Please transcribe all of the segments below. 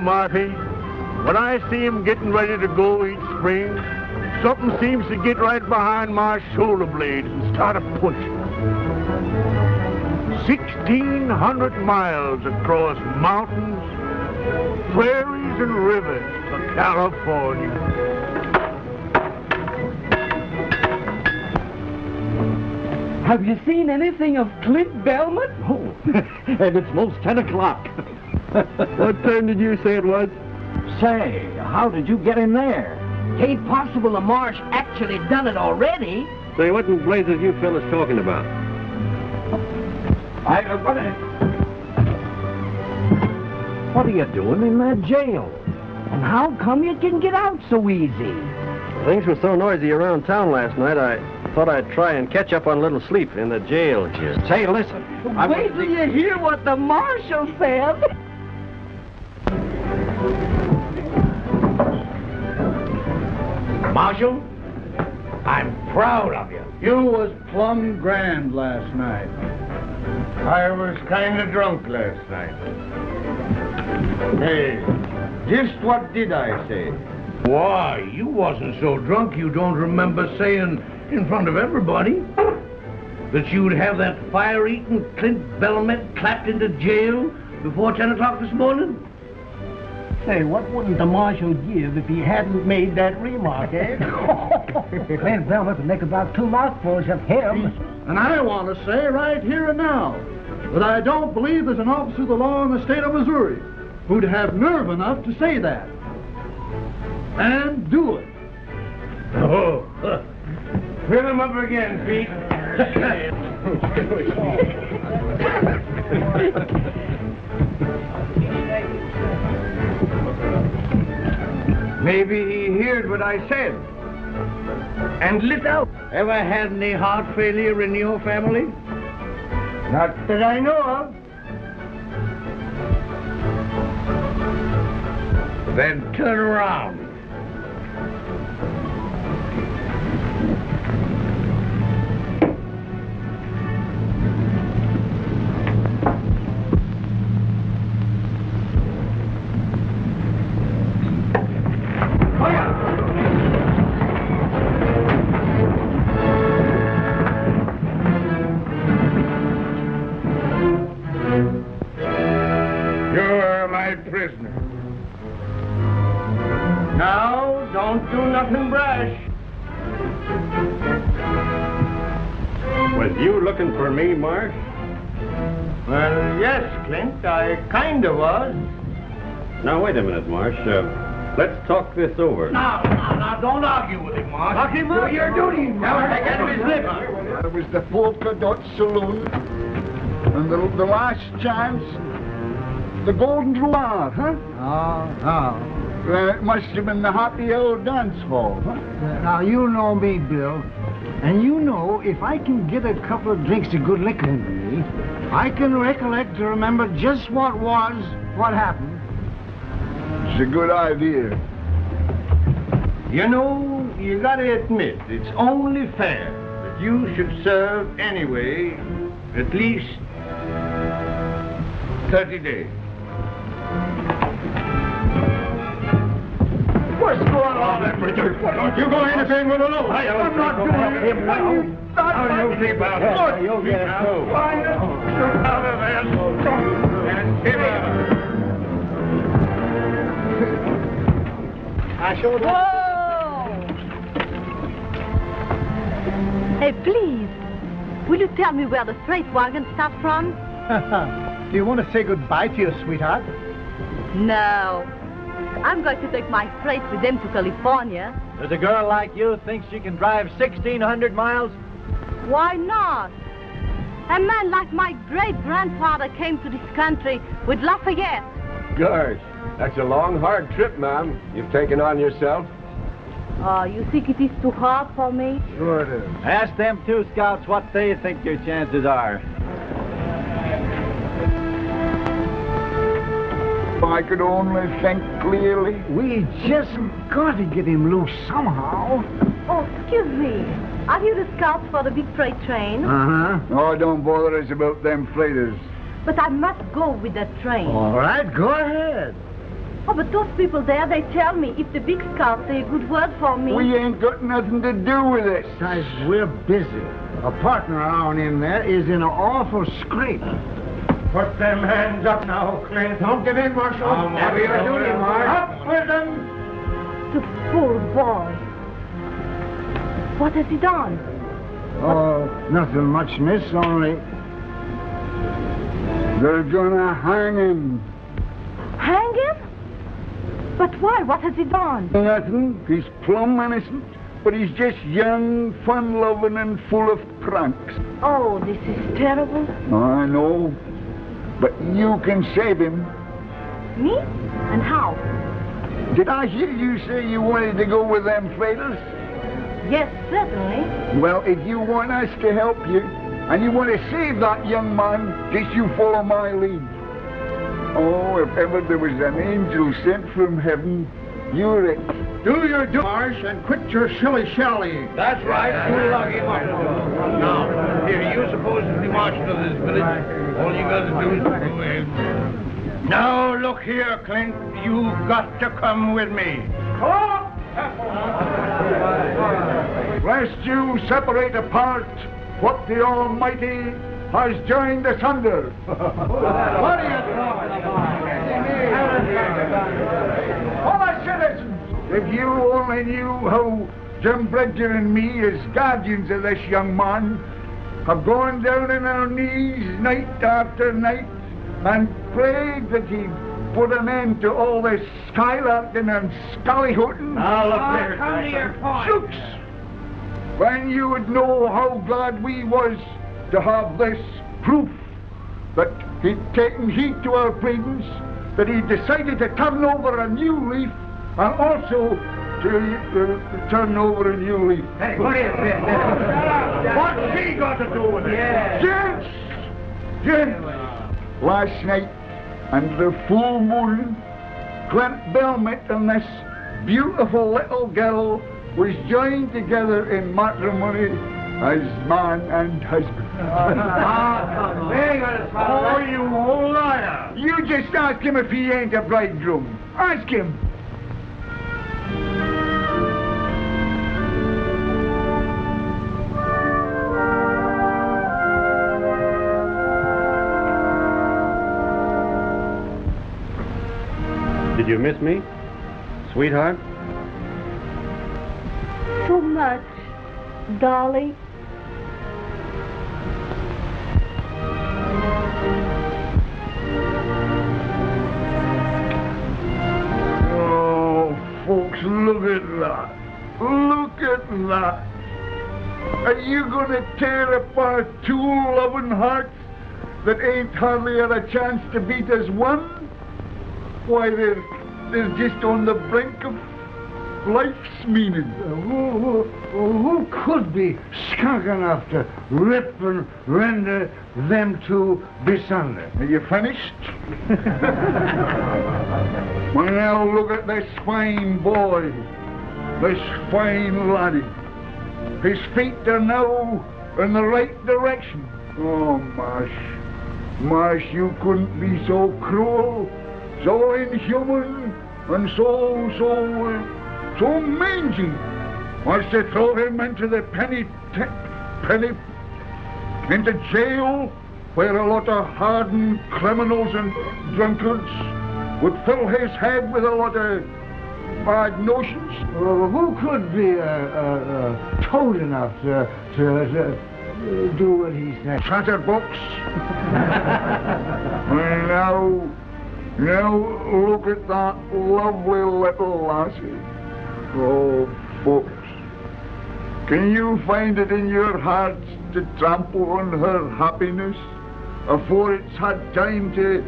Marty. When I see him getting ready to go each spring, something seems to get right behind my shoulder blades and start a pushing. 1,600 miles across mountains, prairies, and rivers to California. Have you seen anything of Clint Belmont? Oh, and it's most 10 o'clock. What time did you say it was? Say, how did you get in there? Ain't possible the marsh actually done it already. Say, what in blazes you fellas talking about? What are you doing in that jail? And how come you can get out so easy? Things were so noisy around town last night, I thought I'd try and catch up on a little sleep in the jail here. Say, listen. Wait till you hear what the marshal said. Marshal, I'm proud of you. You was plumb grand last night. I was kind of drunk last night. Hey, just what did I say? Why, you wasn't so drunk you don't remember saying in front of everybody that you'd have that fire-eating Clint Belmont clapped into jail before 10 o'clock this morning? Say, what wouldn't the marshal give if he hadn't made that remark, eh? Clint Belmont would make about 2 mouthfuls of him. And I want to say right here and now that I don't believe there's an officer of the law in the state of Missouri who'd have nerve enough to say that. And do it. Oh, fill him up again, Pete. Maybe he heard what I said and lit out. Ever had any heart failure in your family? Not that I know of. Then turn around. You're my prisoner. Now, don't do nothing brash. Was you looking for me, Marsh? Well, yes, Clint, I kind of was. Now, wait a minute, Marsh. Let's talk this over. Now, don't argue with him, Marsh. Lock him up. Do your duty. Never take out of his lips. It was the polka dot saloon, and the last chance, the golden roulade, huh? Well, it must have been the happy old dance hall, huh? Now, you know me, Bill. And you know, if I can get a couple of drinks of good liquor into me, I can recollect to remember just what happened. It's a good idea. You know, you gotta admit, it's only fair that you should serve anyway at least 30 days. What's going on there, Richard? Don't you go anything with a load. I'm not doing it. You'll keep out of it. You'll get it too. Out of there. And keep out of it. I showed up. Whoa! Hey, please, will you tell me where the freight wagon starts from? Do you want to say goodbye to your sweetheart? No. I'm going to take my freight with them to California. Does a girl like you think she can drive 1,600 miles? Why not? A man like my great-grandfather came to this country with Lafayette. Gosh, that's a long, hard trip, ma'am. You've taken on yourself. Oh, you think it is too hard for me? Sure it is. Ask them 2 scouts what they think your chances are. If I could only think clearly. We just got to get him loose somehow. Oh, excuse me. Are you the scouts for the big freight train? Uh-huh. Oh, don't bother us about them freighters. But I must go with that train. All right, go ahead. Oh, but those people there, they tell me if the big scouts say a good word for me. We ain't got nothing to do with it. Besides, we're busy. A partner of ours in there is in an awful scrape. Put them hands up now, Clint. Don't give in, Marshal. Have your duty, Marsh. Up with them! The poor boy. What has he done? Oh, nothing much, miss, only... They're gonna hang him. Hang him? But why? What has he done? Nothing. He's plumb innocent. But he's just young, fun-loving, and full of pranks. Oh, this is terrible. I know. But you can save him. Me? And how? Did I hear you say you wanted to go with them traders? Yes, certainly. Well, if you want us to help you, and you want to save that young man, just you follow my lead. Oh, if ever there was an angel sent from heaven, you're it. Do your do, Marsh, and quit your shilly-shally. That's right. You lug him up. Now, here, you're supposed to be marshal of this village. All you got to do is go in. Now, look here, Clint. You've got to come with me. Lest you separate apart what the Almighty has joined asunder. What are you talking about? Fellow citizens, if you only knew how Jim Bridger and me, as guardians of this young man, have gone down on our knees night after night and prayed that he'd put an end to all this skylarking and scallyhooting. Now, look here. Come to your point. Shooks! When you would know how glad we was to have this proof that he'd taken heed to our pleadings, that he decided to turn over a new leaf, and also to turn over a new leaf. Hey, what is this? What's he got to do with it? Gents! Gents! Last night, under the full moon, Clint Belmont and this beautiful little girl was joined together in matrimony as man and husband. Oh, you old liar! You just ask him if he ain't a bridegroom. Ask him. Did you miss me, sweetheart? So much, darling. Oh, folks, look at that. Look at that. Are you going to tear apart two loving hearts that ain't hardly had a chance to beat as one? Why, they're just on the brink of life's meaning. Who could be skunk enough to rip and render them two bisunder? Are you finished? Well, now look at this fine boy, this fine laddie. His feet are now in the right direction. Oh, Marsh, you couldn't be so cruel, so inhuman, and so mangy as to throw him into the into jail, where a lot of hardened criminals and drunkards would fill his head with a lot of bad notions. Who could be toad enough to do what he said? Chatterbox. Well, now look at that lovely little lassie. Oh, folks, can you find it in your hearts to trample on her happiness afore it's had time to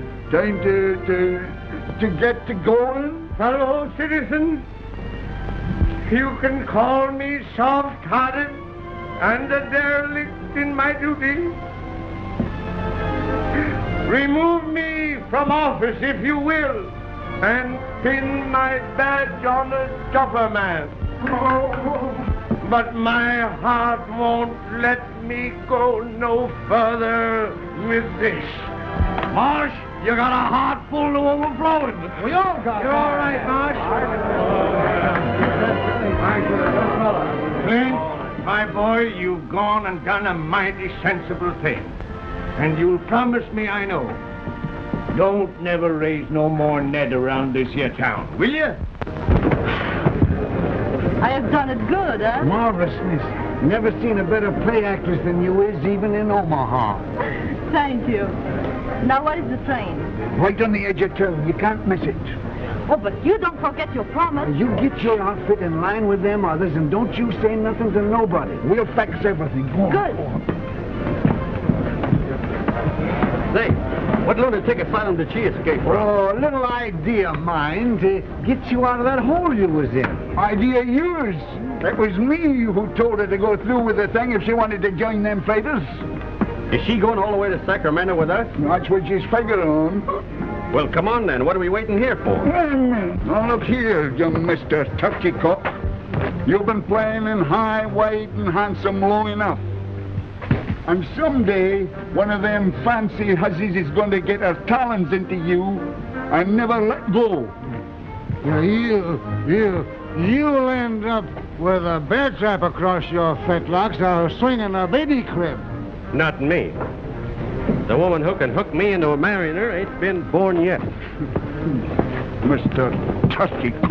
get to going? Fellow citizen, you can call me soft-hearted and a derelict in my duty. Remove me from office if you will, and pin my badge on a chopper man. But my heart won't let me go no further with this. Marsh, You got a heart full to overflowing. We all got You're all right, Marsh. Clint, my boy, you've gone and done a mighty sensible thing. And you'll promise me, I know, don't never raise no more Ned around this here town, will you? I have done it good, huh? Marvelous, miss. Never seen a better play actress than you is, even in Omaha. Thank you. Now, what is the train? Right on the edge of town. You can't miss it. Oh, but you don't forget your promise. You get your outfit in line with them others, and don't you say nothing to nobody. We'll fix everything. Go on, Good. go on. Say, what lunatic asylum did she escape from? Oh, a little idea of mine to get you out of that hole you was in. Idea yours. It was me who told her to go through with the thing if she wanted to join them fighters. Is she going all the way to Sacramento with us? That's what she's figuring on. Well, come on then. What are we waiting here for? Now look here, young Mr. Turkey Cock. You've been playing in high, wide, and handsome long enough. And someday, one of them fancy hussies is going to get her talons into you and never let go. Yeah, you'll end up with a bear trap across your fetlocks or swinging a baby crib. Not me. The woman who can hook me into marrying her ain't been born yet. Mr. Turkey Cock.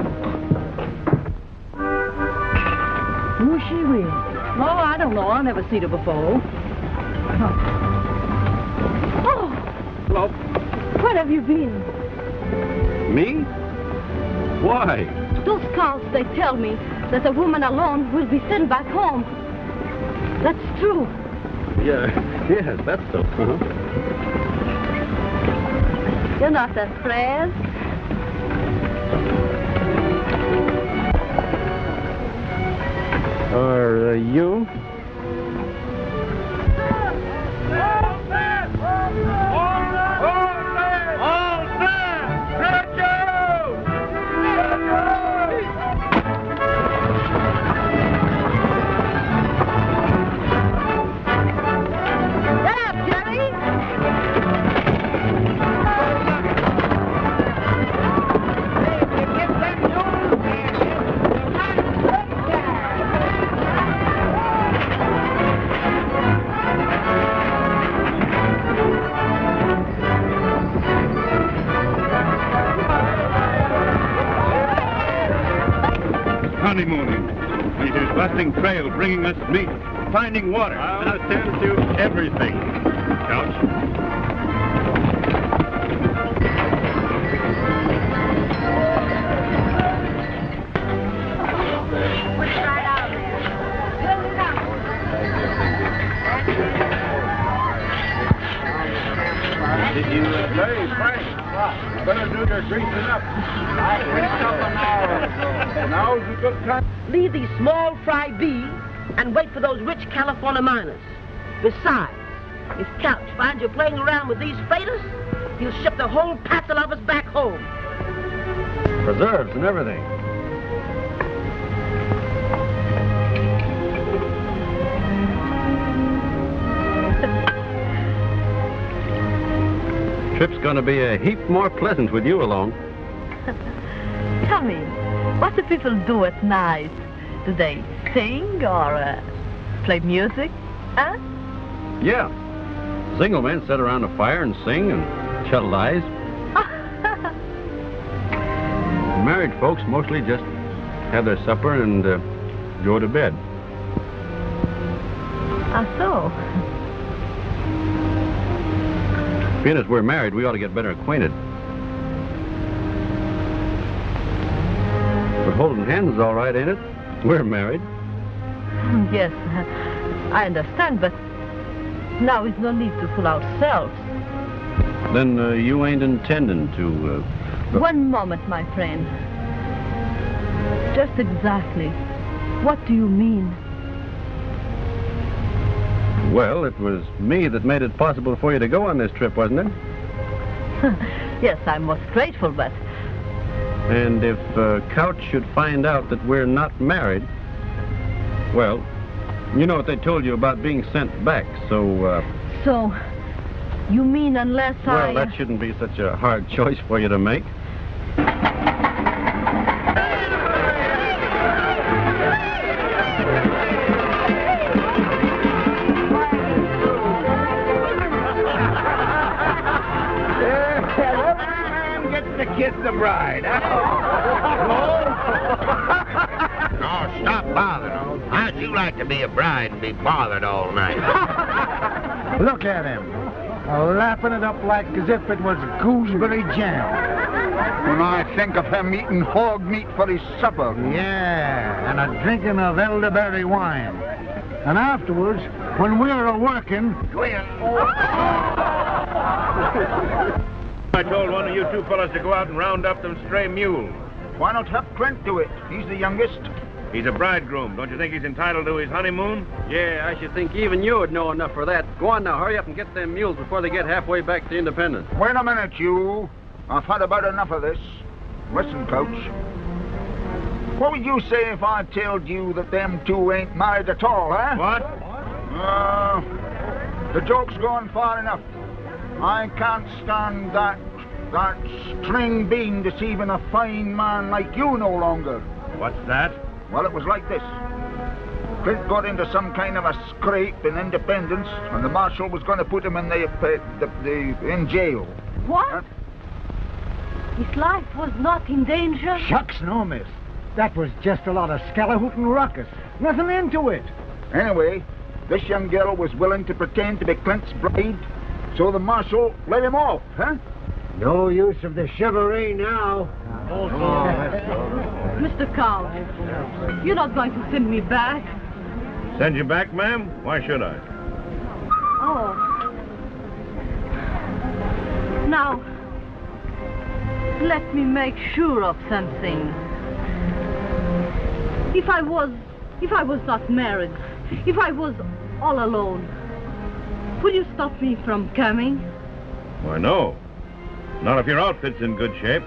Who's she with? Oh, I don't know. I never seen her before. Oh, Hello? where have you been? Me? Why? Those scouts, they tell me that a woman alone will be sent back home. That's true. Yeah, yes, that's so. You're not afraid? Are you? Honeymooning. It is busting trail, bringing us meat, finding water. I'll attend to everything. Couch. Did you say, Frank? Better do your greasing up. Now's a good time. Leave these small fry be and wait for those rich California miners. Besides, if Couch finds you playing around with these faders, he'll ship the whole passel of us back home. Preserves and everything. Trip's gonna be a heap more pleasant with you along. Tell me, what do people do at night? Do they sing or play music? Huh? Yeah. Single men sit around a fire and sing and tell lies. Married folks mostly just have their supper and go to bed. Ah, so? Being as we're married, we ought to get better acquainted. But holding hands is all right, ain't it? We're married. Yes, I understand, but now is no need to fool ourselves. Then you ain't intending to... One moment, my friend. Just exactly. What do you mean? Well, it was me that made it possible for you to go on this trip, wasn't it? Yes, I'm most grateful, but... And if Couch should find out that we're not married, well, you know what they told you about being sent back, so... So, You mean unless Well, that shouldn't be such a hard choice for you to make. Kiss the bride. No, stop bothering. How'd you like to be a bride and be bothered all night? Look at him, lapping it up like as if it was gooseberry jam. When I think of him eating hog meat for his supper. Yeah, and a drinking of elderberry wine. And afterwards, when we're a-working... I told one of you two fellas to go out and round up them stray mules. Why not have Clint do it? He's the youngest. He's a bridegroom. Don't you think he's entitled to his honeymoon? Yeah, I should think even you would know enough for that. Go on now, hurry up and get them mules before they get halfway back to Independence. Wait a minute, you. I've had about enough of this. Listen, Coach. What would you say if I told you that them two ain't married at all, huh? What? The joke's gone far enough. I can't stand that string bean deceiving a fine man like you no longer. What's that? Well, it was like this. Clint got into some kind of a scrape in Independence, and the marshal was going to put him in in jail. What? His life was not in danger? Shucks no, miss. That was just a lot of scallahootin' ruckus. Nothing into it. Anyway, this young girl was willing to pretend to be Clint's bride, so the marshal let him off, huh? No use of the chivalry now. Mr. Couch, you're not going to send me back? Send you back, ma'am? Why should I? Oh. Now, let me make sure of something. If I was not married, if I was all alone, would you stop me from coming? Why, no. Not if your outfit's in good shape.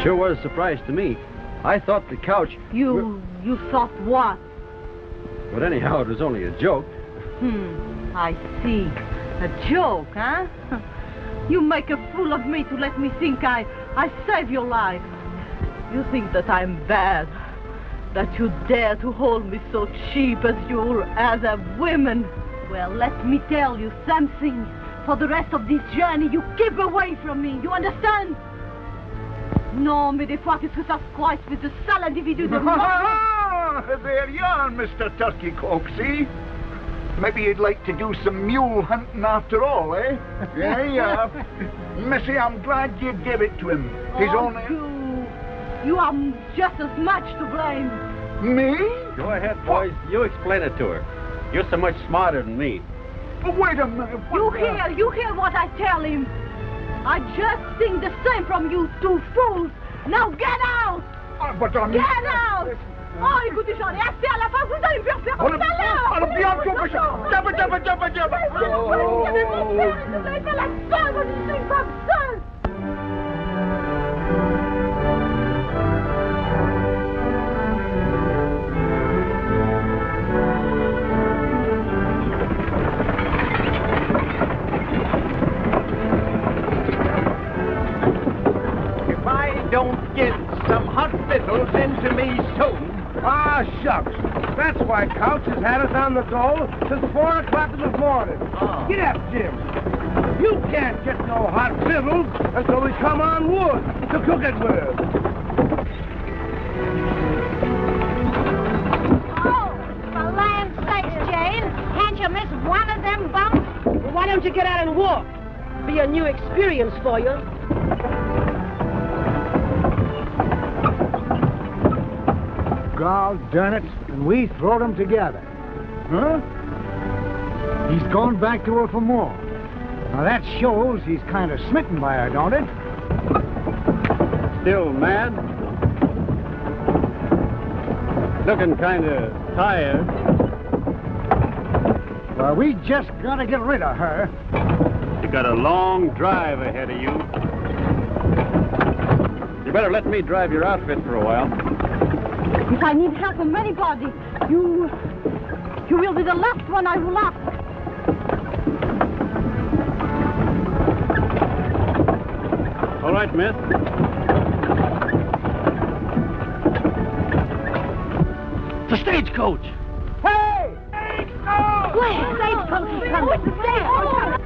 Sure was a surprise to me. I thought the couch... You thought what? But anyhow, it was only a joke. I see. A joke, huh? You make a fool of me to let me think I saved your life. You think that I'm bad. That you dare to hold me so cheap as your other women. Well, let me tell you something. For the rest of this journey, you keep away from me. You understand? Non, mais des fois, qu'est-ce que ça se croise with the sale individu de There you are, Mr. Turkey Coke, see? Maybe you'd like to do some mule hunting after all, eh? Yeah, yeah. Missy, I'm glad you gave it to him. He's only... You are just as much to blame. Me? Go ahead, boys. You explain it to her. You're so much smarter than me. Oh, wait a minute. You hear what I tell him. I just think the same from you two fools. Now get out! But I'm... Get out! Oh, écoutez, j'en ai assez à la fin. Vous allez me faire comme ça, là! Alors, bien, jump! Vous allez faire la seule, je suis comme ça! Don't get some hot victuals into me soon. Ah, shucks. That's why Couch has had us on the dole since 4 o'clock in the morning. Get up, Jim. You can't get no hot victuals until we come on wood to cook it with. Oh, for land's sakes, Jane. Can't you miss one of them bumps? Well, why don't you get out and walk? Be a new experience for you. God darn it, and we throwed them together. Huh? He's gone back to her for more. Now that shows he's kind of smitten by her, don't it? Still mad? Looking kind of tired. Well, we just gotta get rid of her. You got a long drive ahead of you. You better let me drive your outfit for a while. If I need help from anybody, you will be the last one I will ask. All right, miss. The stagecoach! Hey! Where? Stagecoach is coming. Where's the stagecoach?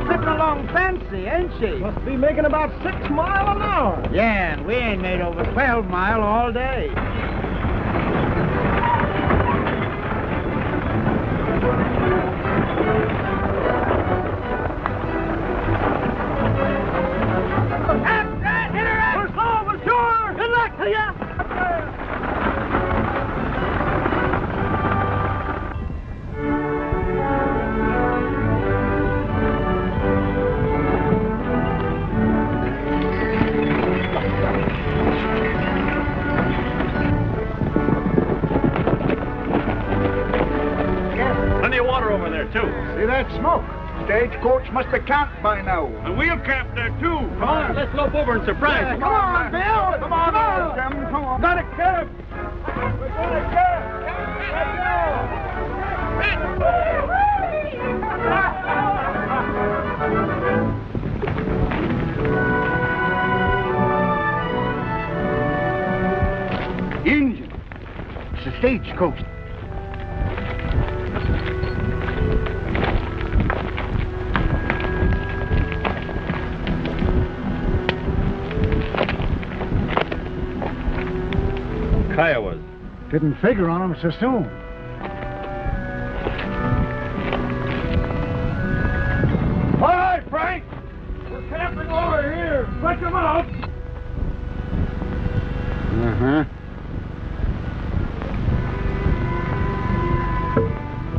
Slipping along fancy, ain't she? Must be making about 6 miles an hour. Yeah, and we ain't made over 12 mile all day. See that smoke? Stagecoach must be camped by now. And we'll camp there, too. Come on, let's lope over and surprise Yeah, them. come on, Bill. Come on, Jim. Come on. Got a camp. We're gonna camp. Engine. It's a stagecoach. Kiowas. Didn't figure on them so soon. All right, Frank. We're camping over here. Stretch them out. Uh-huh.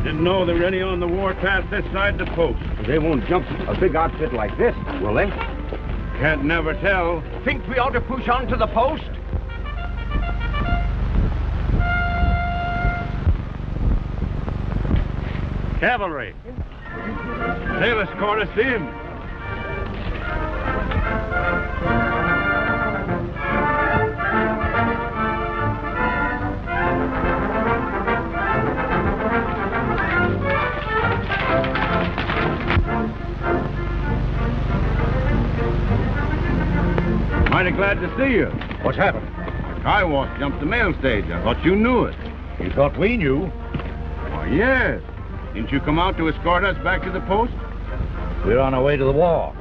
Didn't know there were any on the warpath this side the post. They won't jump a big outfit like this, will they? Can't never tell. Think we ought to push on to the post? Cavalry. They'll escort us in. Mighty glad to see you. What's happened? Kiowas jumped the mail stage. I thought you knew it. You thought we knew? Why, yes. Didn't you come out to escort us back to the post? We're on our way to the war.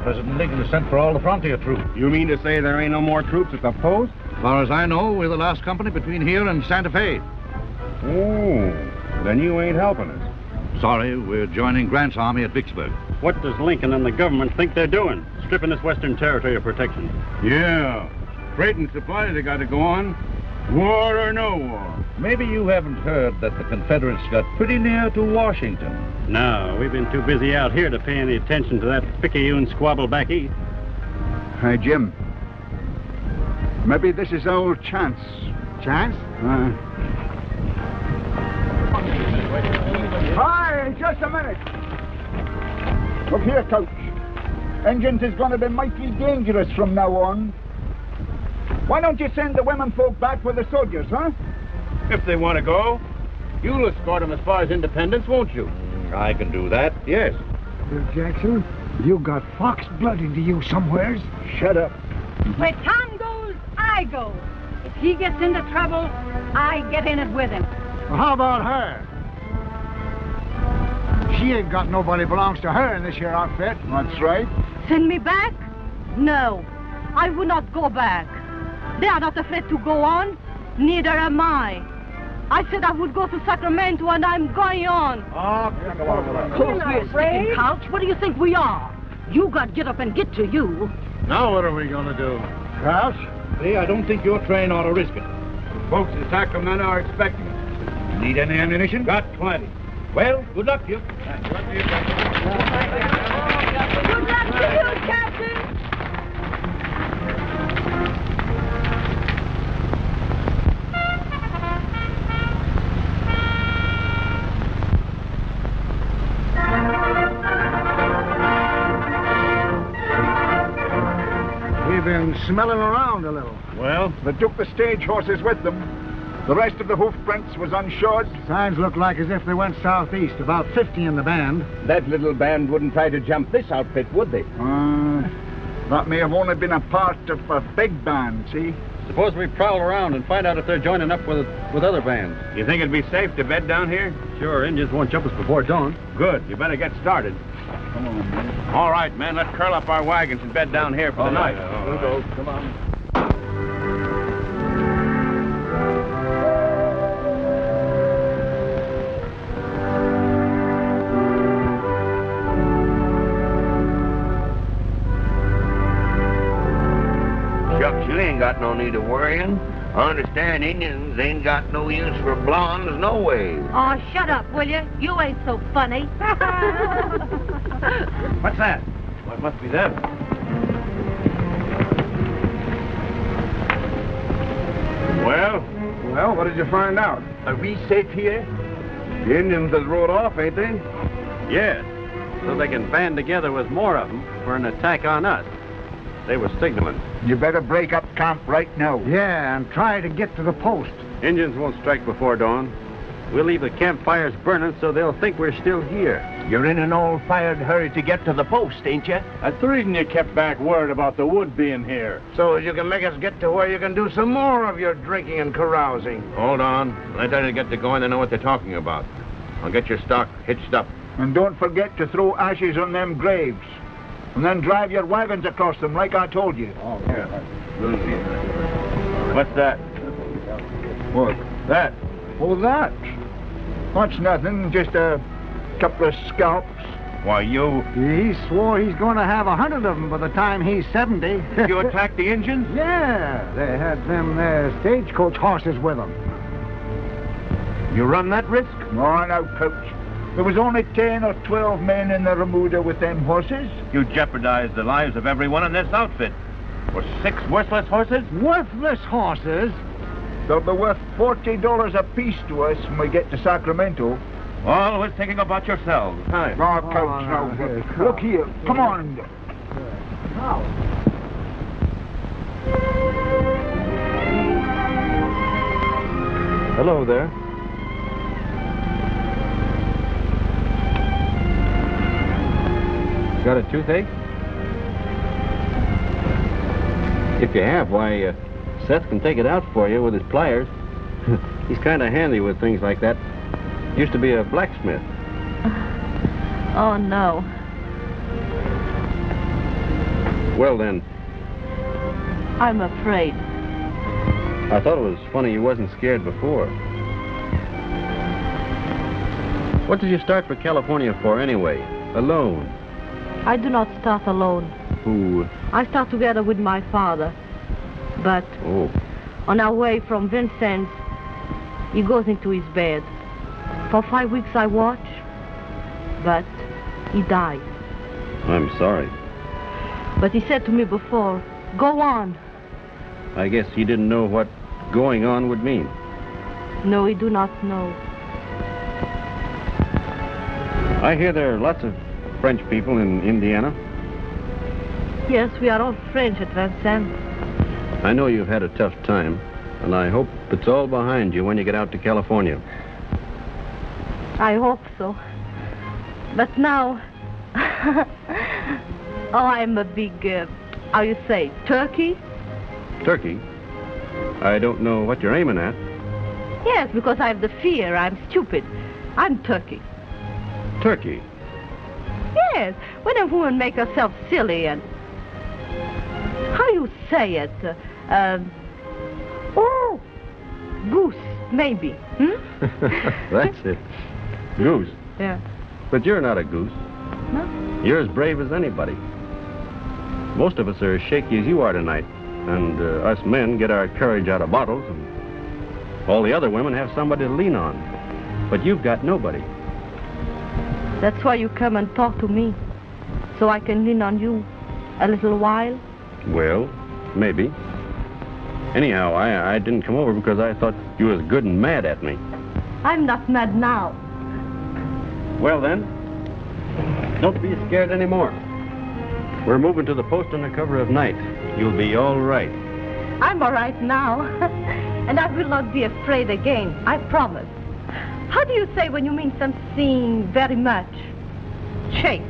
President Lincoln has sent for all the frontier troops. You mean to say there ain't no more troops at the post? As far as I know, we're the last company between here and Santa Fe. Oh, then you ain't helping us. Sorry, we're joining Grant's army at Vicksburg. What does Lincoln and the government think they're doing? Stripping this western territory of protection. Yeah. Freight and supplies they got to go on. War or no war. Maybe you haven't heard that the Confederates got pretty near to Washington. No, we've been too busy out here to pay any attention to that picayune squabble back east. Hi, Jim. Maybe this is our chance. Chance? Hi, just a minute. Look here, Coach. Engines is going to be mighty dangerous from now on. Why don't you send the women folk back with the soldiers, huh? If they want to go, you'll escort them as far as Independence, won't you? I can do that, yes. Bill Jackson, you got fox blood into you somewheres. Shut up. Where Tom goes, I go. If he gets into trouble, I get in it with him. Well, how about her? She ain't got nobody belongs to her in this here outfit. That's right. Send me back? No, I will not go back. They are not afraid to go on. Neither am I. I said I would go to Sacramento, and I'm going on. Course we're sticking couch. What do you think we are? You got to get up and get to you. Now what are we going to do? Crouch? See, I don't think your train ought to risk it. Folks in Sacramento are expecting us. Need any ammunition? Got plenty. Well, good luck to you. Good luck to you, Captain. We've been smelling around a little. Well, they took the stage horses with them. The rest of the hoof prints was unshod. Signs look like as if they went southeast, about 50 in the band. That little band wouldn't try to jump this outfit, would they? That may have only been a part of a big band, see? Suppose we prowl around and find out if they're joining up with other bands. You think it'd be safe to bed down here? Sure, Indians won't jump us before dawn. Good. You better get started. Come on, man. All right, men. Let's curl up our wagons and bed down here for the night. We'll go. Come on. Shucks, you ain't got no need of worrying. I understand Indians ain't got no use for blondes, no way. Oh, shut up, will you? You ain't so funny. What's that? What must be them? Well, Well, what did you find out? are we safe here? The Indians has rode off, ain't they? Yes. So they can band together with more of them for an attack on us. They were signaling. You better break up camp right now. Yeah, and try to get to the post. Indians won't strike before dawn. We'll leave the campfires burning so they'll think we're still here. You're in an all-fired hurry to get to the post, ain't you? That's the reason you kept back word about the wood being here. So as you can make us get to where you can do some more of your drinking and carousing. Hold on. When I tell you to get to going, they know what they're talking about. I'll get your stock hitched up. And don't forget to throw ashes on them graves. And then drive your wagons across them like I told you. Oh, yeah. What's that? What? That. Oh, that? That's nothing, just a couple of scalps. Why, you... He swore he's going to have 100 of them by the time he's 70. You attacked the Indians? Yeah, they had them stagecoach horses with them. You run that risk? No, no, Coach. There was only 10 or 12 men in the remuda with them horses. You jeopardized the lives of everyone in this outfit. For 6 worthless horses? Worthless horses? They'll be worth $40 apiece to us when we get to Sacramento. Always thinking about yourselves. Hi. No, Coach, no. Look here. Come on. Hello there. Got a toothache? If you have, why, Seth can take it out for you with his pliers. He's kind of handy with things like that. Used to be a blacksmith. Oh, no. Well, then, I'm afraid. I thought it was funny you wasn't scared before. What did you start for California for, anyway? Alone? I do not start alone. Who? I start together with my father. But on our way from Vincennes, he goes into his bed. For 5 weeks I watch, but he died. I'm sorry. But he said to me before, go on. I guess he didn't know what going on would mean. No, he do not know. I hear there are lots of French people in Indiana. Yes, we are all French at Vincennes. I know you've had a tough time, and I hope it's all behind you when you get out to California. I hope so. But now, I'm a big, how you say, turkey? Turkey? I don't know what you're aiming at. Yes, because I have the fear. I'm stupid. I'm turkey. Turkey? Yes, when a woman make herself silly and... How you say it? Oh, goose, maybe. That's it. Goose. Yeah. But you're not a goose. No? You're as brave as anybody. Most of us are as shaky as you are tonight. And us men get our courage out of bottles. And all the other women have somebody to lean on. But you've got nobody. That's why you come and talk to me. So I can lean on you a little while. Well, maybe. Anyhow, I didn't come over because I thought you was good and mad at me. I'm not mad now. Well, then, don't be scared anymore. We're moving to the post under cover of night. you'll be all right. I'm all right now. And I will not be afraid again, I promise. How do you say when you mean something very much? Shake.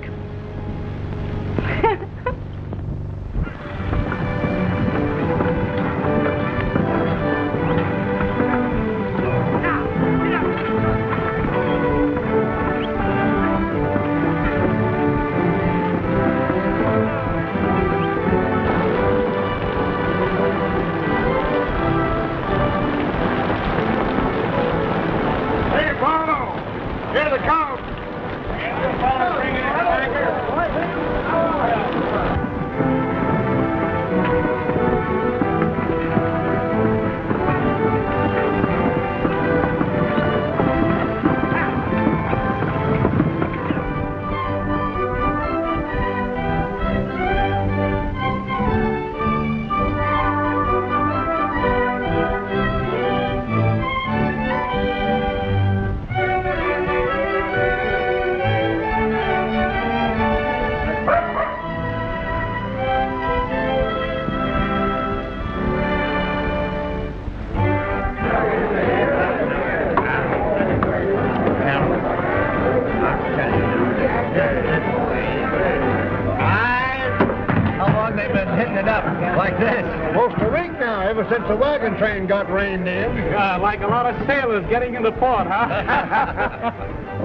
Since the wagon train got reined in. Like a lot of sailors getting into port, huh?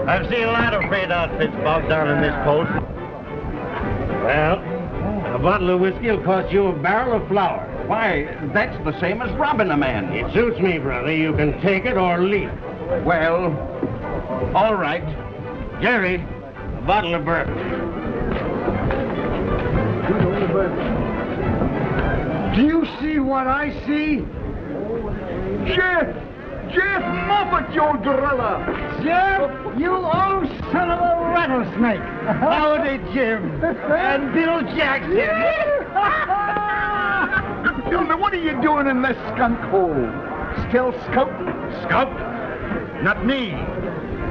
I've seen a lot of freight outfits bogged down in this post. Well, a bottle of whiskey will cost you a barrel of flour. Why, that's the same as robbing a man. It suits me, brother. You can take it or leave it. Well, all right. Jerry, a bottle of bourbon. Do you see what I see? Jeff Moffat, you old gorilla! Jeff, you old son of a rattlesnake! Howdy, Jim. And Bill Jackson. Tell me, what are you doing in this skunk hole? Still scouting? Scout? Not me.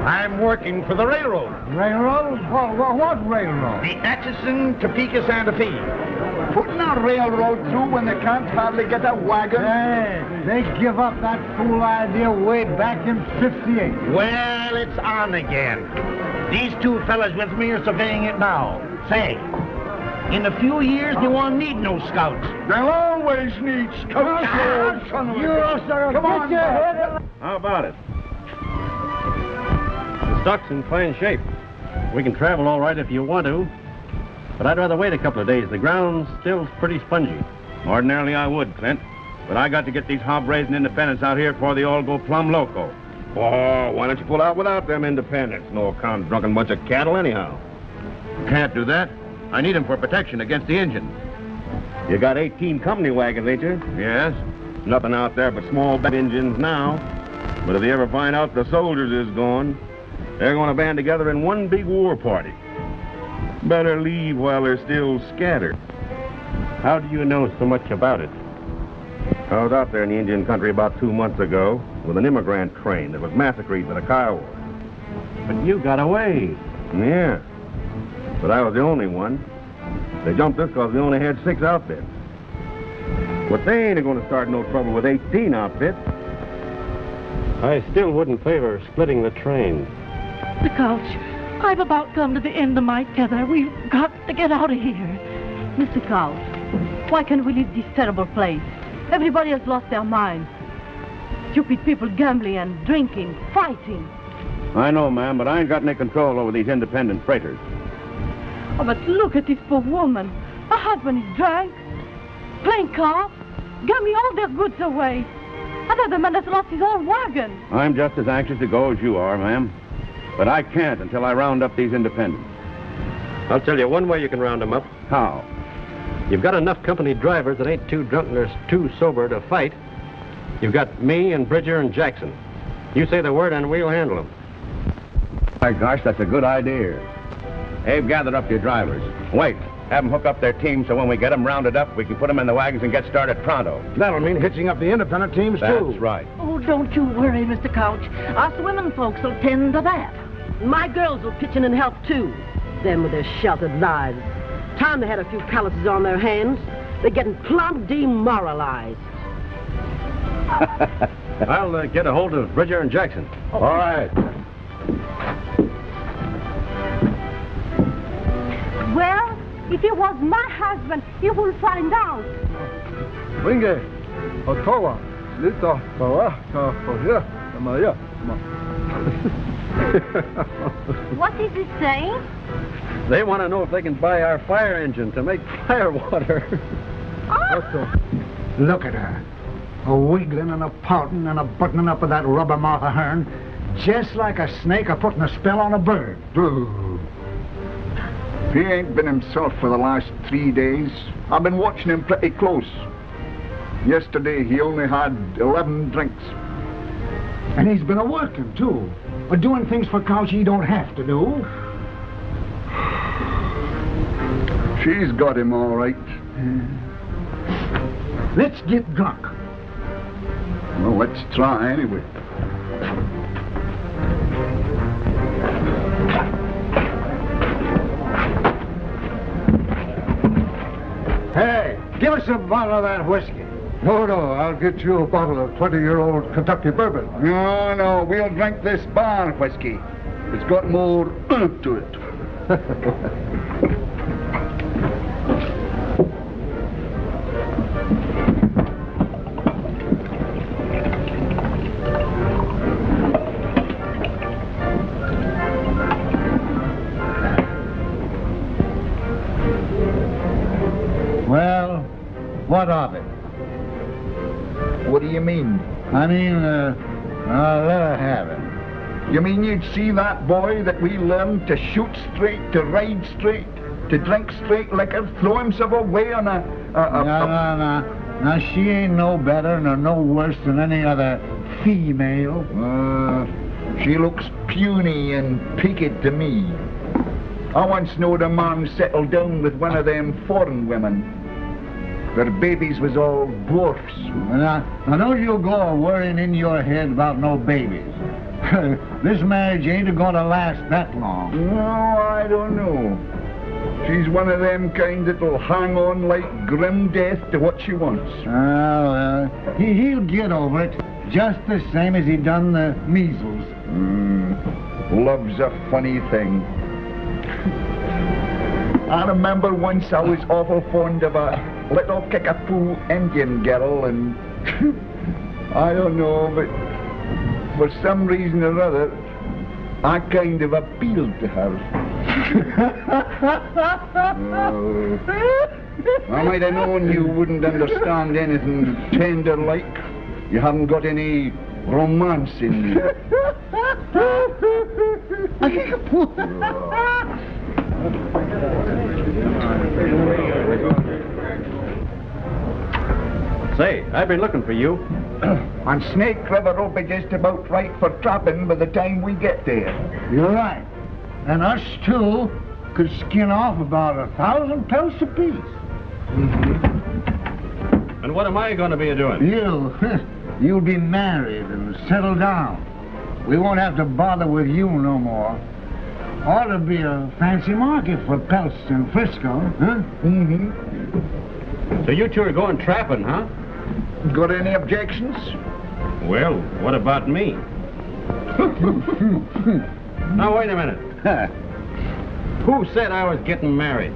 I'm working for the railroad. Railroad? What railroad? The Atchison, Topeka, Santa Fe. Putting a railroad through when they can't hardly get a wagon? Hey, they give up that fool idea way back in '58. Well, it's on again. These two fellas with me are surveying it now. Say, in a few years, they won't need no scouts. They'll always need scouts. Come on, How about it? The stock's in fine shape. We can travel all right if you want to. But I'd rather wait a couple of days. The ground's still pretty spongy. Ordinarily I would, Clint. But I got to get these hob-raising independents out here before they all go plumb loco. Oh, why don't you pull out without them independents? No account drunken bunch of cattle anyhow. Can't do that. I need them for protection against the engine. You got 18 company wagons, ain't you? Yes. Nothing out there but small engines now. But if they ever find out the soldiers is gone, they're going to band together in one big war party. Better leave while they're still scattered. How do you know so much about it? I was out there in the Indian country about 2 months ago with an immigrant train that was massacred by the Kiowa. But you got away. Yeah. But I was the only one. They jumped us because we only had 6 outfits. But they ain't going to start no trouble with 18 outfits. I still wouldn't favor splitting the train. The coach. I've about come to the end of my tether. We've got to get out of here. Mr. Couch, why can't we leave this terrible place? Everybody has lost their minds. Stupid people gambling and drinking, fighting. I know, ma'am, but I ain't got any control over these independent freighters. Oh, but look at this poor woman. Her husband is drunk, playing cards, gambling all their goods away. Another man has lost his whole wagon. I'm just as anxious to go as you are, ma'am. But I can't until I round up these independents. I'll tell you one way you can round them up. How? You've got enough company drivers that ain't too drunk or too sober to fight. You've got me and Bridger and Jackson. You say the word and we'll handle them. My gosh, that's a good idea. Abe, gather up your drivers. Wait, have them hook up their teams so when we get them rounded up, we can put them in the wagons and get started pronto. That'll mean hitching up the independent teams, too. That's right. Oh, don't you worry, Mr. Couch. Us women folks will tend to that. My girls will pitch in and help, too. Them with their sheltered lives. Time they had a few calluses on their hands. They're getting plumb demoralized. I'll get a hold of Bridger and Jackson. All right. Well, if it was my husband, he will find out. Ringe, Otto, Lita, Maria. What is he saying? They want to know if they can buy our fire engine to make firewater. Otto, look at her. A wiggling and a pouting and a buttoning up of that rubber mouth of hern, just like a snake a putting a spell on a bird. He ain't been himself for the last 3 days. I've been watching him pretty close. Yesterday he only had 11 drinks. And he's been a-working, too. Doing things for cows he don't have to do. She's got him all right. Let's get drunk. Well, let's try anyway. Hey, give us a bottle of that whiskey. No, I'll get you a bottle of 20-year-old Kentucky bourbon. No, we'll drink this bar whiskey. It's got more oomph to it. Well, what of it? What do you mean? I mean, let her have it. You mean you'd see that boy that we learned to shoot straight, to ride straight, to drink straight liquor, throw himself away on No. Now, she ain't no better nor no worse than any other female. She looks puny and peaked to me. I once knowed a man settle down with one of them foreign women. Their babies was all dwarfs. Now don't you go worrying in your head about no babies. This marriage ain't going to last that long. No, I don't know. She's one of them kind that'll hang on like grim death to what she wants. He'll get over it, just the same as he done the measles. Love's a funny thing. I remember once I was awful fond of a little kickapoo Indian girl, and I don't know, but for some reason or other, I kind of appealed to her. I might have known you wouldn't understand anything tender like. You haven't got any romance in you. Say, I've been looking for you. And Snake River will be just about right for trapping by the time we get there. You're right. And us two could skin off about 1,000 pelts apiece. And what am I going to be doing? You'll be married and settled down. We won't have to bother with you no more. Ought to be a fancy market for pelts in Frisco, huh? So you two are going trapping, huh? Got any objections? Well, what about me? Now, wait a minute. Who said I was getting married?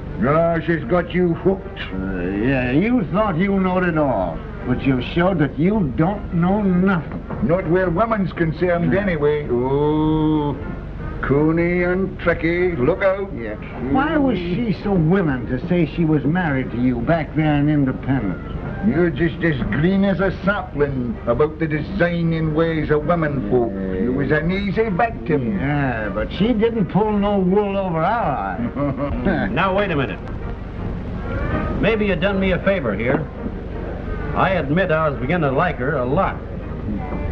She's got you hooked. Yeah, you thought you knowed it all, but you've showed that you don't know nothing. Not where women's concerned, anyway. Oh, coony and tricky. Look out. Yeah. Why was she so willing to say she was married to you back there in Independence? You're just as green as a sapling about the designing ways of women folk. You was an easy victim. Yeah, but she didn't pull no wool over our eye. Now, wait a minute. Maybe you done me a favor here. I admit I was beginning to like her a lot.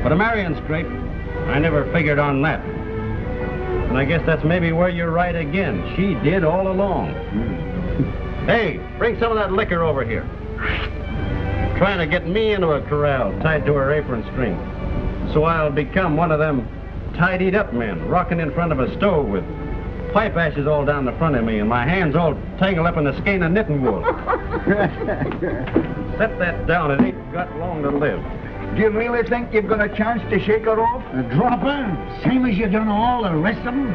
But a marrying straight, I never figured on that. And I guess that's maybe where you're right again. She did all along. Hey, bring some of that liquor over here. Trying to get me into a corral tied to her apron string. So I'll become one of them tidied up men rocking in front of a stove with pipe ashes all down the front of me, and my hands all tangled up in the skein of knitting wool. Set that down. It ain't got long to live. Do you really think you've got a chance to shake her off? Drop her, same as you done all the rest of them?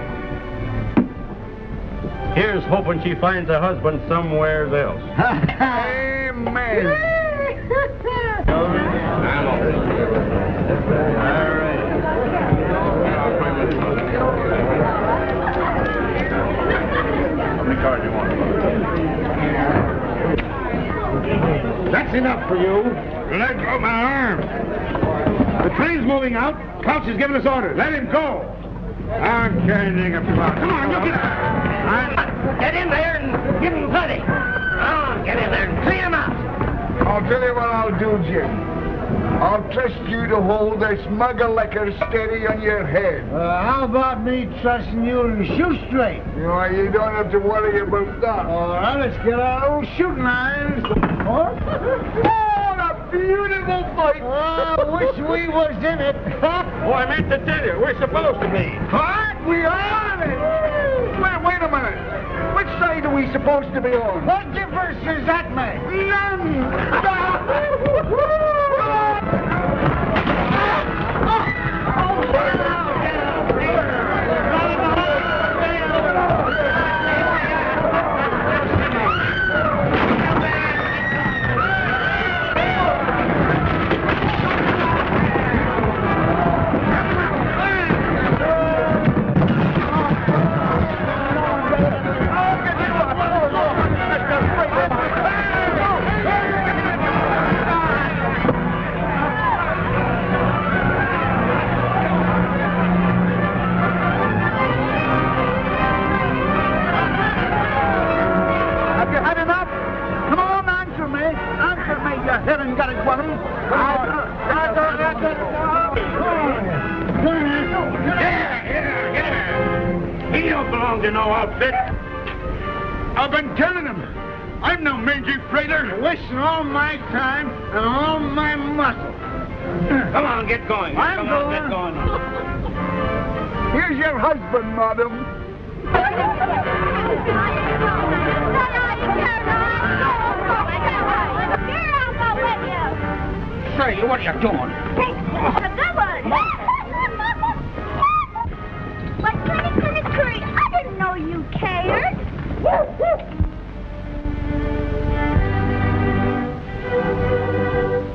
Here's hoping she finds a husband somewhere else. Amen. How many cars do you want? That's enough for you. Let go my arm. The train's moving out. Couch has given us orders. Let him go. I'm carrying a plot. Come on, you Get in there and give him plenty. Come on, get in there and clean him out. I'll tell you what I'll do, Jim. I'll trust you to hold this mug of liquor steady on your head. How about me trusting you to shoot straight? You don't have to worry about that. All right, let's get our old shooting irons. Oh, what a beautiful fight! I wish we was in it. Oh, I meant to tell you, we're supposed to be. What? We are in it! Wait a minute. Which side are we supposed to be on? What difference does that make? None! I've been telling him. I'm no mangy freighter. Wasting all my time and all my muscle. Come on, get going. I'm going. Get going. Here's your husband, madam. Say, what are you doing? But Curry, I didn't know you cared.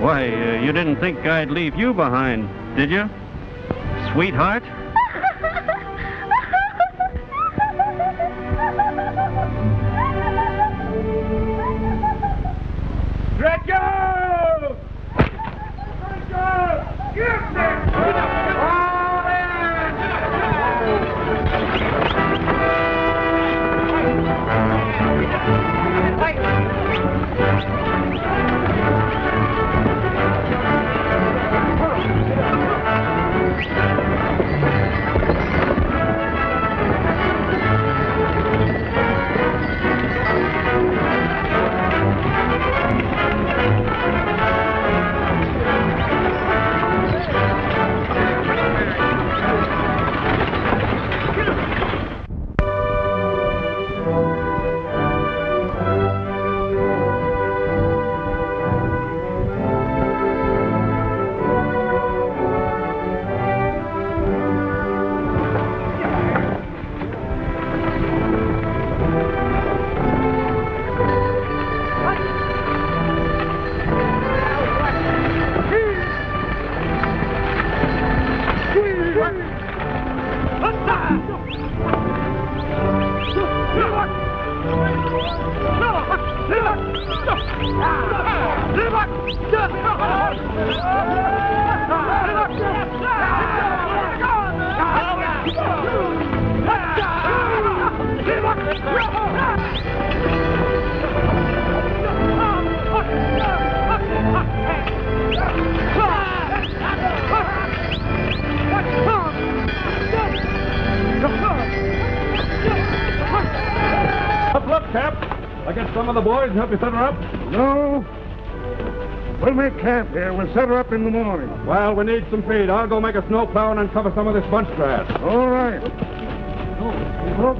Why, you didn't think I'd leave you behind, did you? Sweetheart? Gretchen! Get there! Look, Cap. I get some of the boys and help you set her up? No. We'll make camp here. We'll set her up in the morning. Well, we need some feed. I'll go make a snow plow and uncover some of this bunch grass. All right. Look,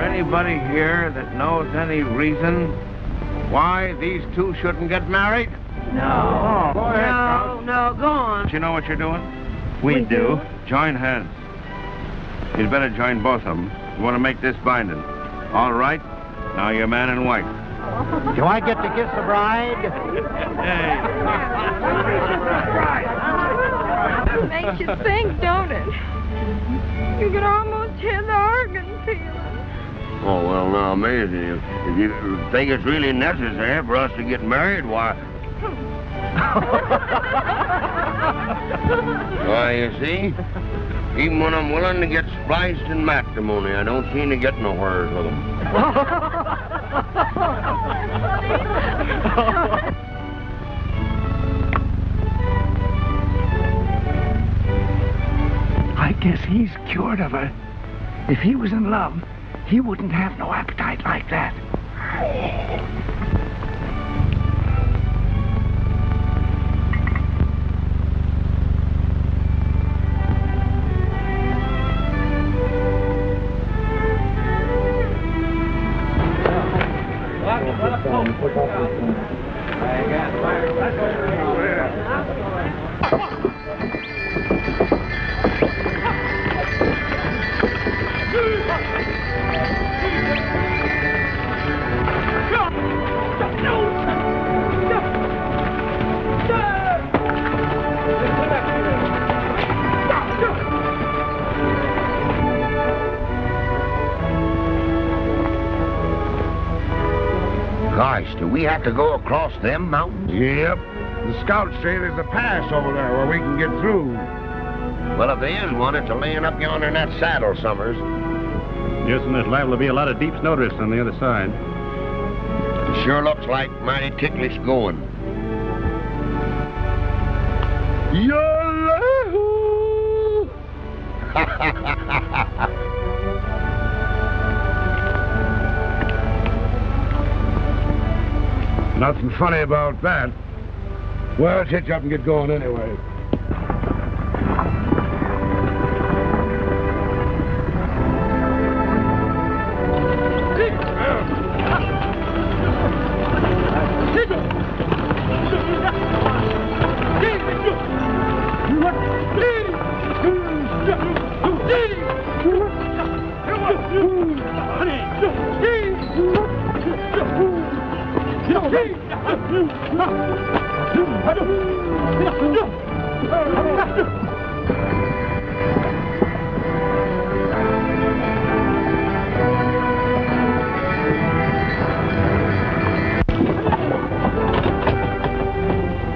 Anybody here that knows any reason why these two shouldn't get married? No. Oh, go ahead, Scout. No, go on. Do you know what you're doing? We do. Join hands. You'd better join both of them. You want to make this binding. All right. Now you're man and wife. Do I get to kiss the bride? It makes you think, don't it? You can almost hear the organ pealing. Oh, well, now, Maisie, if you think it's really necessary for us to get married, why... Why, you see, even when I'm willing to get spliced in matrimony, I don't seem to get nowhere with them. I guess he's cured of her. If he was in love, he wouldn't have no appetite like that. Gosh, do we have to go across them mountains? Yep. The scouts say there's a pass over there where we can get through. Well, if there is one, it's a laying up yonder in that saddle, Summers. Yes, and there's liable to be a lot of deep snow drifts on the other side. It sure looks like mighty ticklish going. Yahoo! Nothing funny about that. Well, let's hitch up and get going anyway.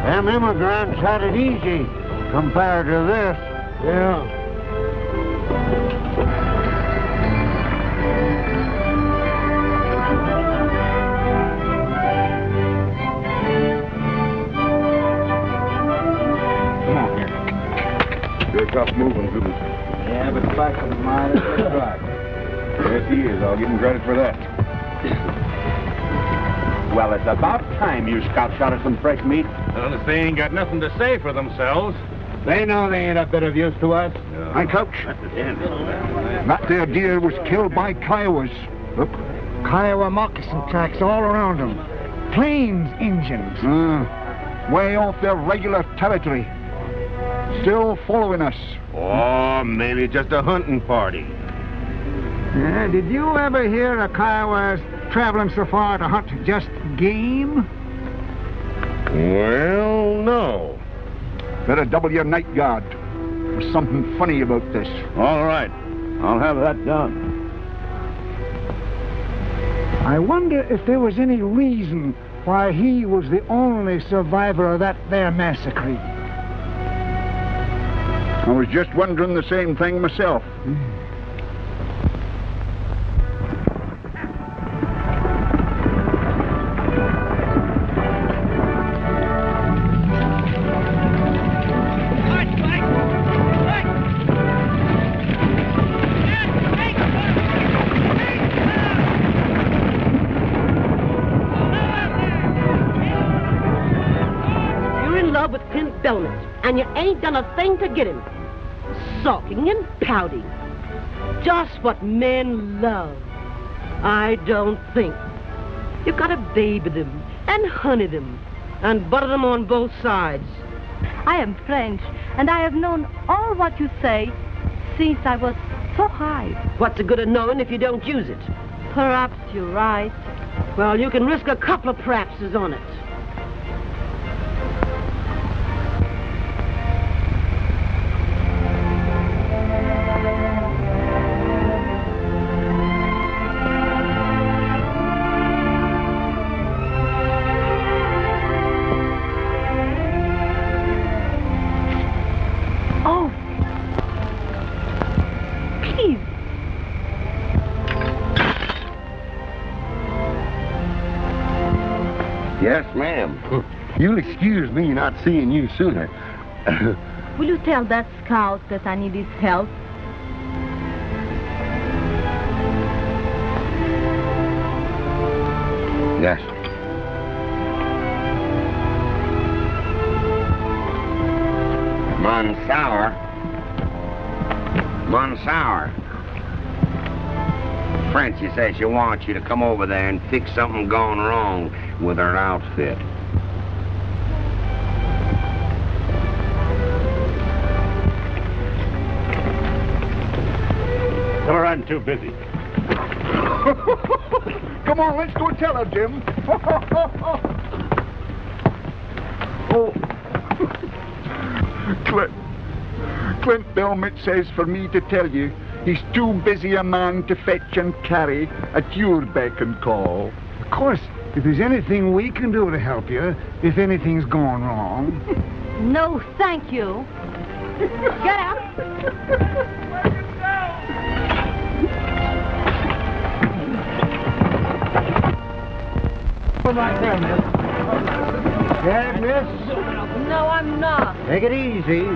Them immigrants had it easy compared to this. Yeah. Sure tough moving, too. Yeah, but the fact of the matter is he's right. Yes, he is. I'll give him credit for that. Well, it's about time you scouts shot us some fresh meat. Well, if they ain't got nothing to say for themselves. They know they ain't a bit of use to us. Hey, Coach. That there deer was killed by Kiowas. Look. Kiowa moccasin tracks all around them. Plains Injuns. Way off their regular territory. Still following us. Oh, maybe just a hunting party. Yeah, did you ever hear of Kiowas traveling so far to hunt just game? Well, no. Better double your night guard. There's something funny about this. All right. I'll have that done. I wonder if there was any reason why he was the only survivor of that there massacre. I was just wondering the same thing myself. done a thing to get him. Sulking and pouting. Just what men love. I don't think. You've got to baby them and honey them and butter them on both sides. I am French, and I have known all what you say since I was so high. What's the good of knowing if you don't use it? Perhaps you're right. Well, you can risk a couple of perhapses on it. Yes, ma'am. You'll excuse me not seeing you sooner. Will you tell that scout that I need his help? Yes. Monsour. Frenchie says she wants you to come over there and fix something gone wrong with her outfit. Tell her I'm too busy. Come on, let's go tell her, Jim. Oh. Clint Belmont says for me to tell you he's too busy a man to fetch and carry at your beck and call. Of course, if there's anything we can do to help you, if anything's gone wrong. No, thank you. Get up. Right there, miss. Yeah, miss? No, I'm not. Take it easy.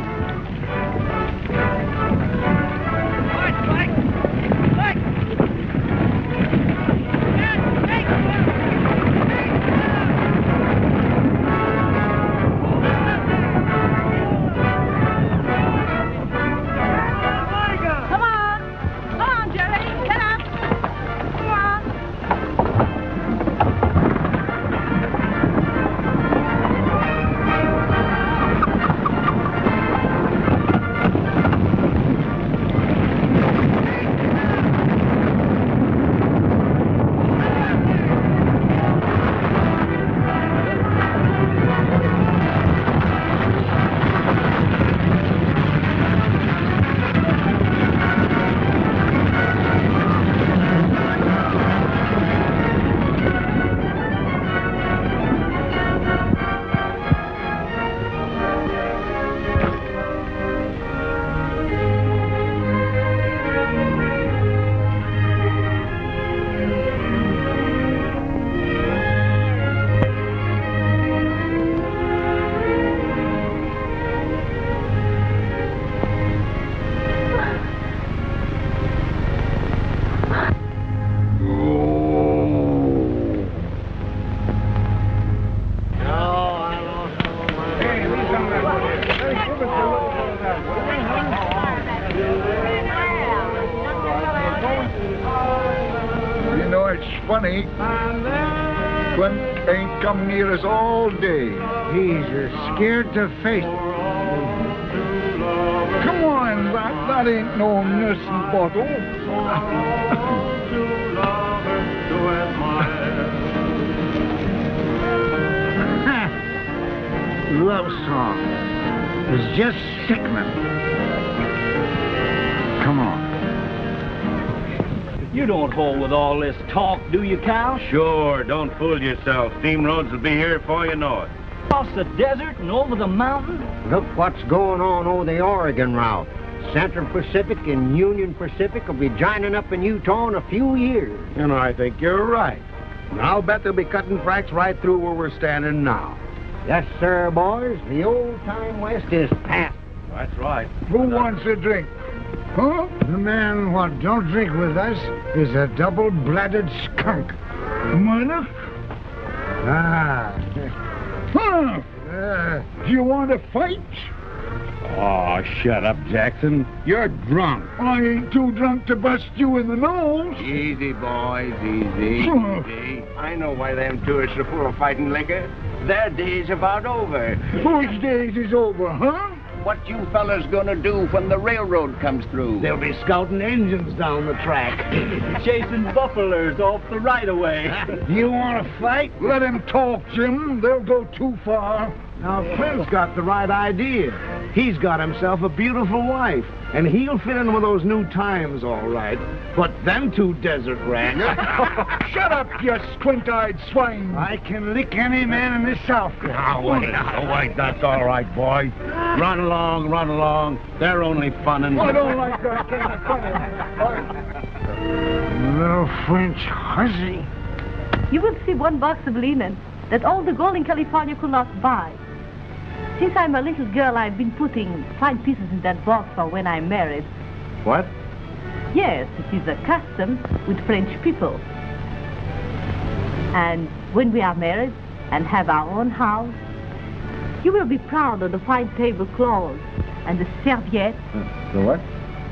Funny, Clint ain't come near us all day. He's scared to face it. Come on, that ain't no nursing bottle. Love song. It's just sickening. Come on. You don't hold with all this talk, do you, Cal? Sure, don't fool yourself. Steam roads will be here before you know it. Across the desert and over the mountain? Look what's going on over the Oregon route. Central Pacific and Union Pacific will be joining up in Utah in a few years. And I think you're right. And I'll bet they'll be cutting fracks right through where we're standing now. Yes, sir, boys. The old-time West is past. That's right. Who wants a drink? Huh? The man what don't drink with us is a double-blooded skunk. Mine? Ah. Huh? Do you want to fight? Oh, shut up, Jackson. You're drunk. I ain't too drunk to bust you in the nose. Easy, boys, easy, easy. I know why them tourists are full of fighting liquor. Their day's about over. Whose days is over, huh? What you fellas gonna do when the railroad comes through? They'll be scouting engines down the track. Chasing buffaloes off the right-of-way. You want to fight? Let him talk, Jim. They'll go too far. Now, Clint's got the right idea. He's got himself a beautiful wife, and he'll fit in with those new times, all right. But them two desert rats... Shut up, you squint-eyed swine. I can lick any man in this South. Now, wait, that's all right, boy. Run along. They're only funning. I don't like that kind of fun. Little French hussy. You will see one box of linen that all the gold in California could not buy. Since I'm a little girl, I've been putting fine pieces in that box for when I'm married. What? Yes, it is a custom with French people. And when we are married and have our own house, you will be proud of the fine tablecloths and the serviettes. The what?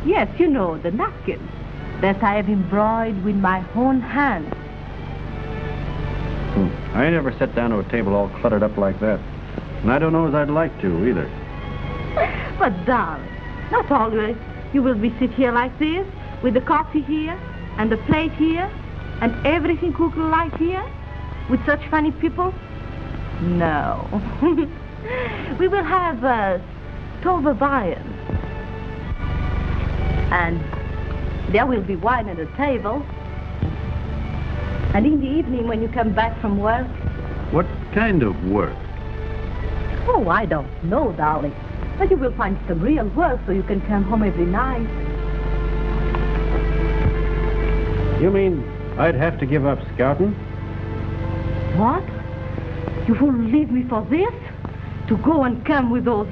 Yes, you know, the napkins that I have embroidered with my own hands. I never sat down to a table all cluttered up like that. And I don't know as I'd like to, either. But, darling, not always. You will be sit here like this, with the coffee here, and the plate here, and everything cooked like here, with such funny people. No. We will have a stove of iron. And there will be wine at the table. And in the evening, when you come back from work... What kind of work? Oh, I don't know, darling. But you will find some real work so you can come home every night. You mean I'd have to give up scouting? What? You will leave me for this? To go and come with those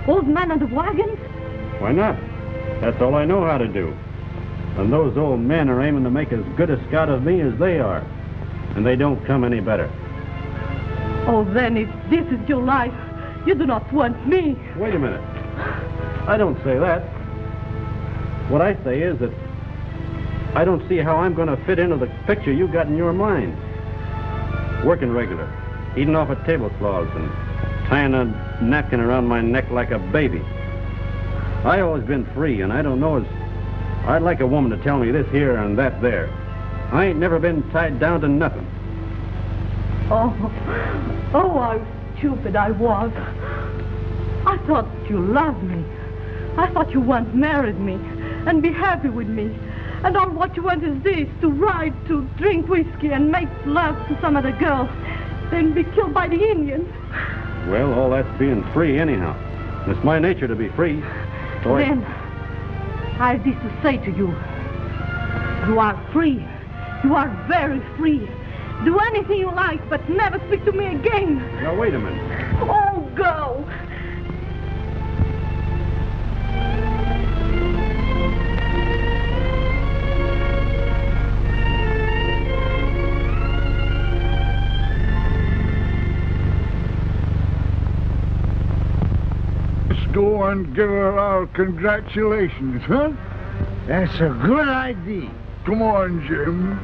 old men on the wagons? Why not? That's all I know how to do. And those old men are aiming to make as good a scout of me as they are. And they don't come any better. Oh, then if this is your life, you do not want me. Wait a minute. I don't say that. What I say is that I don't see how I'm going to fit into the picture you got in your mind. Working regular, eating off of tablecloths and tying a napkin around my neck like a baby. I always been free, and I don't know as I'd like a woman to tell me this here and that there. I ain't never been tied down to nothing. Oh, how stupid I was. I thought you loved me. I thought you once married me and be happy with me. And all what you want is this, to ride, to drink whiskey and make love to some other girl, then be killed by the Indians. Well, all that's being free anyhow. It's my nature to be free. So Then, I have this to say to you. You are free. You are very free. Do anything you like, but never speak to me again. Now, wait a minute. Oh, go. Let's go and give her our congratulations, huh? That's a good idea. Come on, Jim.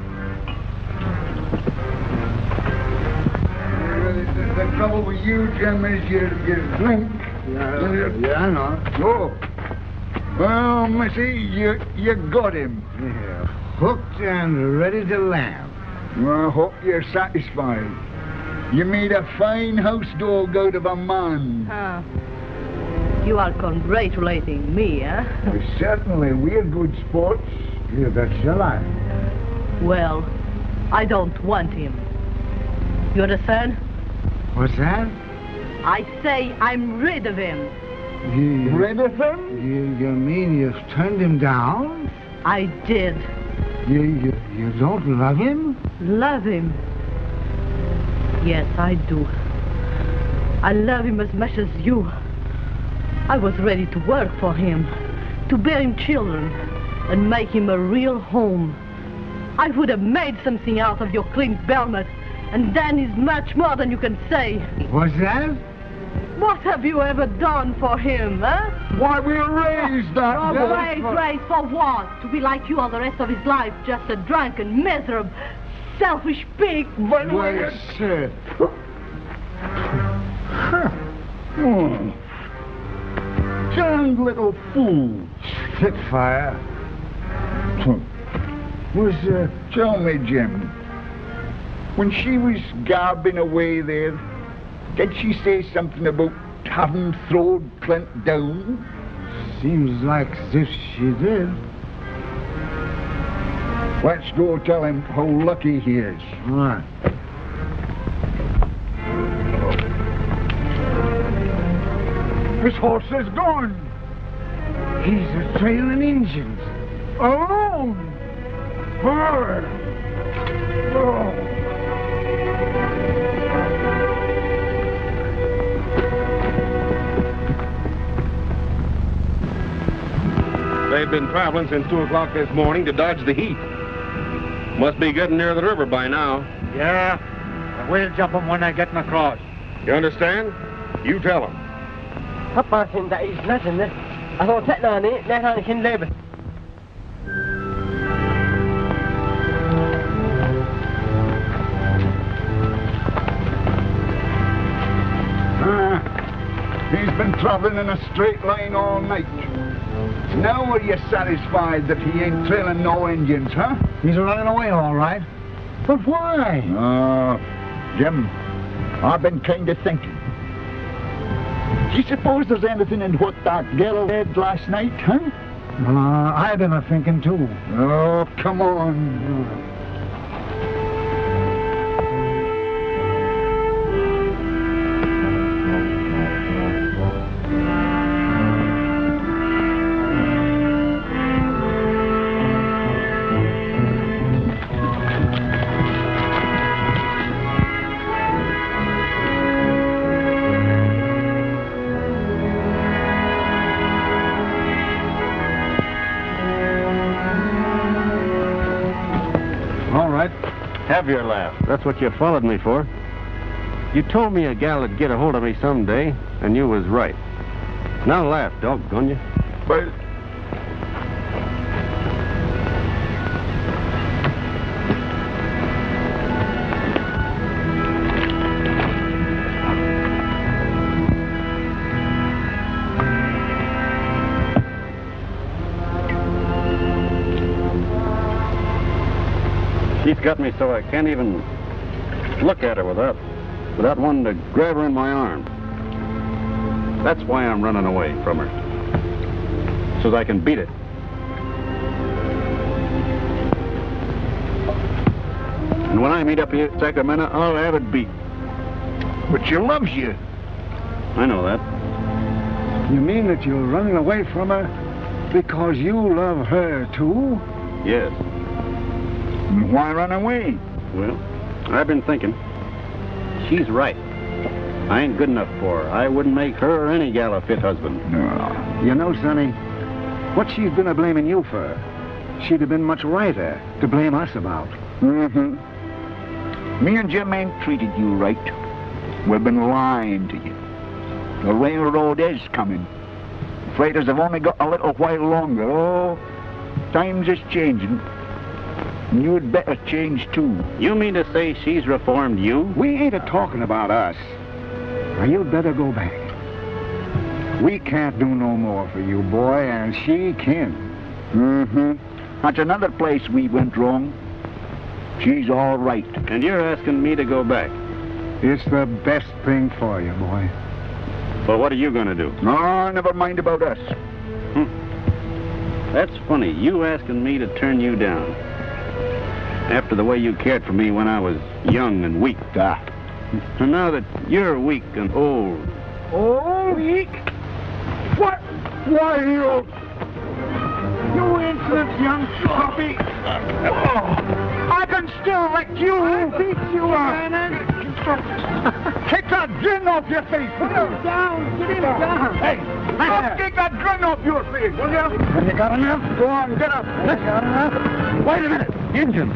The trouble with you, Jim, is you drink. Yeah, I know. Oh. Well, Missy, you got him. Yeah, hooked and ready to land. Well, I hope you're satisfied. You made a fine house dog out of a man. You are congratulating me, eh? Certainly, we're good sports. You bet your life. Well, I don't want him. You understand? What's that? I say I'm rid of him. Rid of him? You mean you've turned him down? I did. You don't love him? Love him? Yes, I do. I love him as much as you. I was ready to work for him, to bear him children, and make him a real home. I would have made something out of your Clint Belmont, and Dan is much more than you can say. What's that? What have you ever done for him, huh? Why, we raised that. Oh, raised for what? To be like you all the rest of his life, just a drunken, miserable, selfish pig. But well, sir. Darned little fool. Spitfire. Tell me, Jim, when she was garbing away there, did she say something about having thrown Clint down? Seems like as if she did. Let's go tell him how lucky he is. All right. His horse is gone. He's a trailing Injuns. Alone. They've been traveling since 2 o'clock this morning to dodge the heat. Must be getting near the river by now. Yeah, we'll jump them when they're getting across. You understand? You tell them. Papa said that is nothing. I thought that on it, that I can live. He's been traveling in a straight line all night. Now are you satisfied that he ain't trailing no Indians, huh? He's running away, all right. But why? Jim, I've been kind of thinking. Do you suppose there's anything in what that girl did last night, huh? I've been a-thinking, too. Oh, come on. Have your laugh. That's what you followed me for. You told me a gal would get a hold of me someday, and you was right. Now laugh, doggone you. But... She's got me so I can't even look at her without wanting to grab her in my arms. That's why I'm running away from her, so that I can beat it. And when I meet up here at Sacramento, I'll have it beat. But she loves you. I know that. You mean that you're running away from her because you love her, too? Yes. Why run away? Well, I've been thinking. She's right. I ain't good enough for her. I wouldn't make her or any gal a fit husband. No. You know, Sonny, what she's been a-blaming you for, she'd have been much righter to blame us about. Mm-hmm. Me and Jim ain't treated you right. We've been lying to you. The railroad is coming. Freighters have only got a little while longer. Oh, times is changing. You'd better change, too. You mean to say she's reformed you? We ain't a-talking about us. Now, you'd better go back. We can't do no more for you, boy, and she can. Mm-hmm. That's another place we went wrong. She's all right. And you're asking me to go back? It's the best thing for you, boy. Well, what are you going to do? No, never mind about us. That's funny, you asking me to turn you down. After the way you cared for me when I was young and weak. And now that you're weak and old. Old? Weak? What? Why, you insolent young puppy. I can still lick you. I'll beat you up. Take that grin off your face. Put him down. Get him down. Hey, take that grin off your face, will you? Have you got enough? Go on, get up. Have you got enough? Wait a minute. Injun.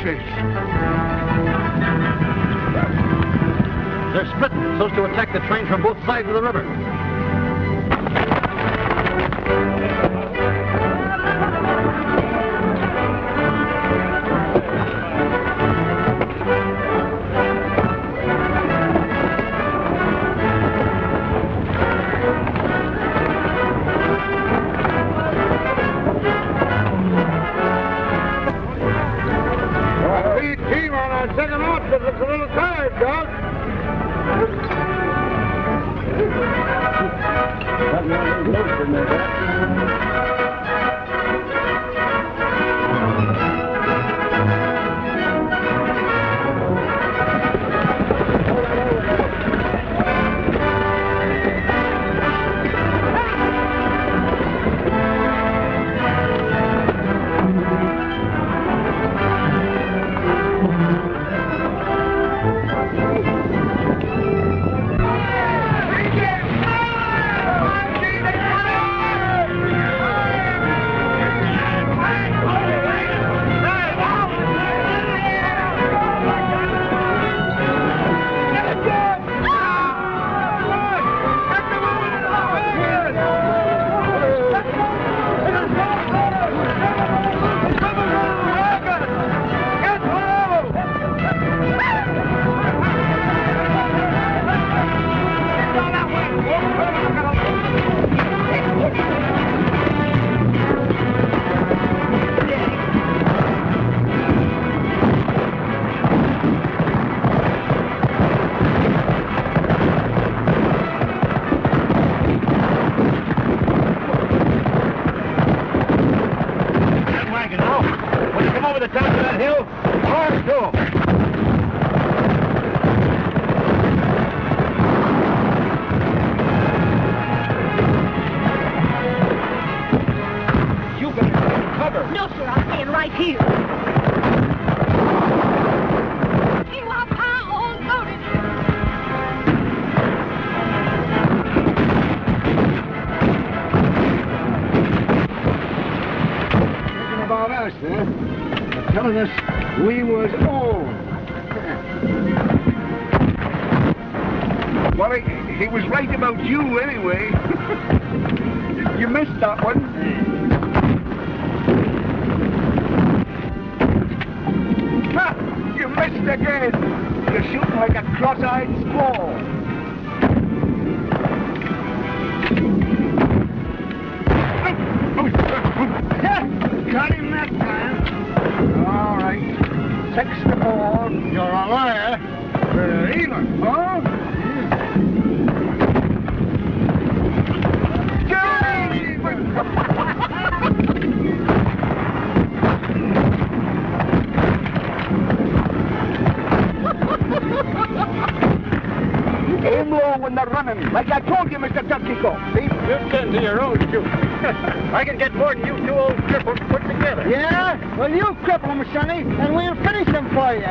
fish. They're splitting so as to attack the train from both sides of the river. Second outfit looks a little tired, Doc. Telling us we was old. Well, he was right about you anyway. You missed that one. Ha! You missed again. You're shooting like a cross-eyed squaw. Got him that time. All right. 6-4. You're a liar. We're even, huh? Aim low when they're running, like I told you, Mr. Turkey Cook. See? You're getting to your own, too. I can get more than you two old cripples put together. Yeah? Well, you cripple them, Sonny, and we'll finish them for you.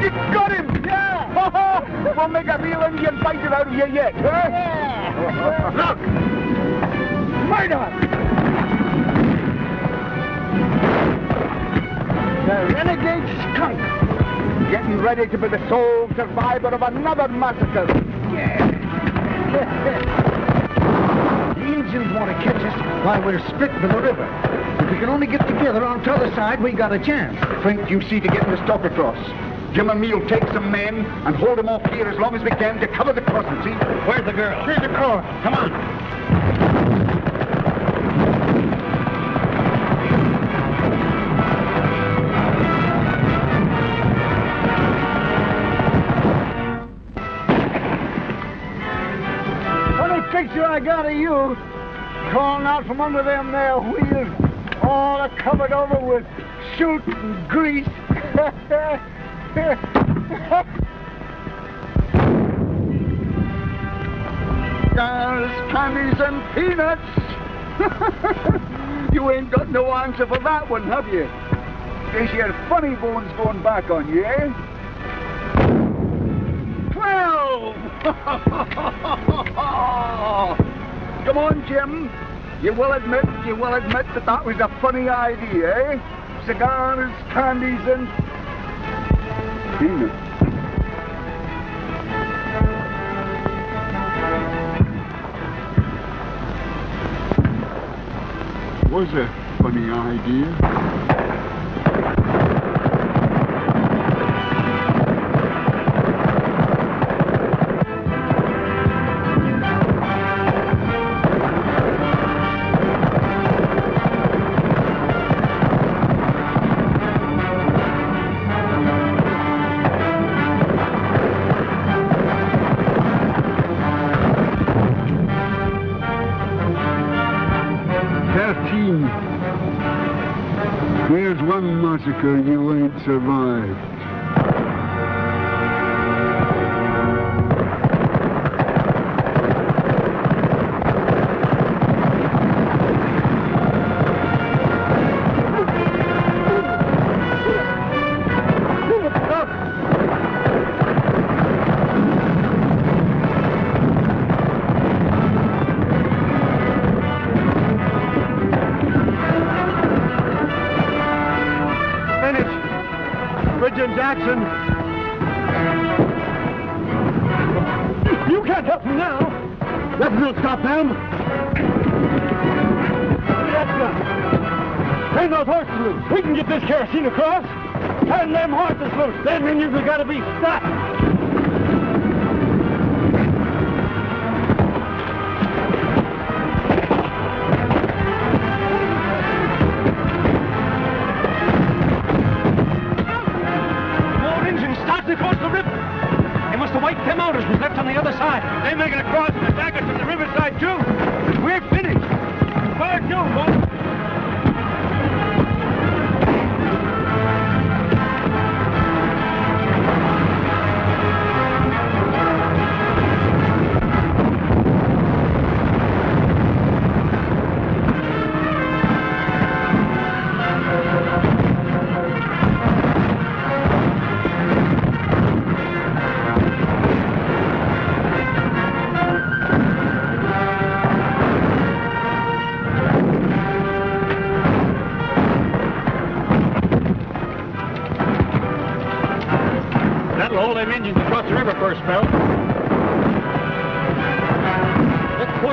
You got him! Yeah! We'll make a real Indian fighter out of you yet, huh? Yeah! Look! Murder! The renegade skunk, getting ready to be the sole survivor of another massacre. Yeah. The Indians want to catch us while we're split by the river. If we can only get together on the other side, we got a chance. Think you see to getting the stock across. Jim and me'll take some men and hold them off here as long as we can to cover the crossing, see? Where's the girl? Here's the car. Come on. Picture I got of you crawling out from under them there wheels, all covered over with soot and grease. Girls, candies and peanuts. You ain't got no answer for that one, have you? There's your funny bones going back on you, eh? 12! Come on, Jim. You will admit that that was a funny idea, eh? Cigars, candies, and... Ain't it? Was a funny idea. There's one massacre you ain't survived. Jackson. You can't help him now. Nothing will stop them. Give me that gun. Turn those horses loose. We can get this kerosene across. Turn them horses loose. Them Indians have got to be stopped. Them outers was left on the other side. They're making a cross and attack us from the riverside, too. We're finished. Fire too, boys.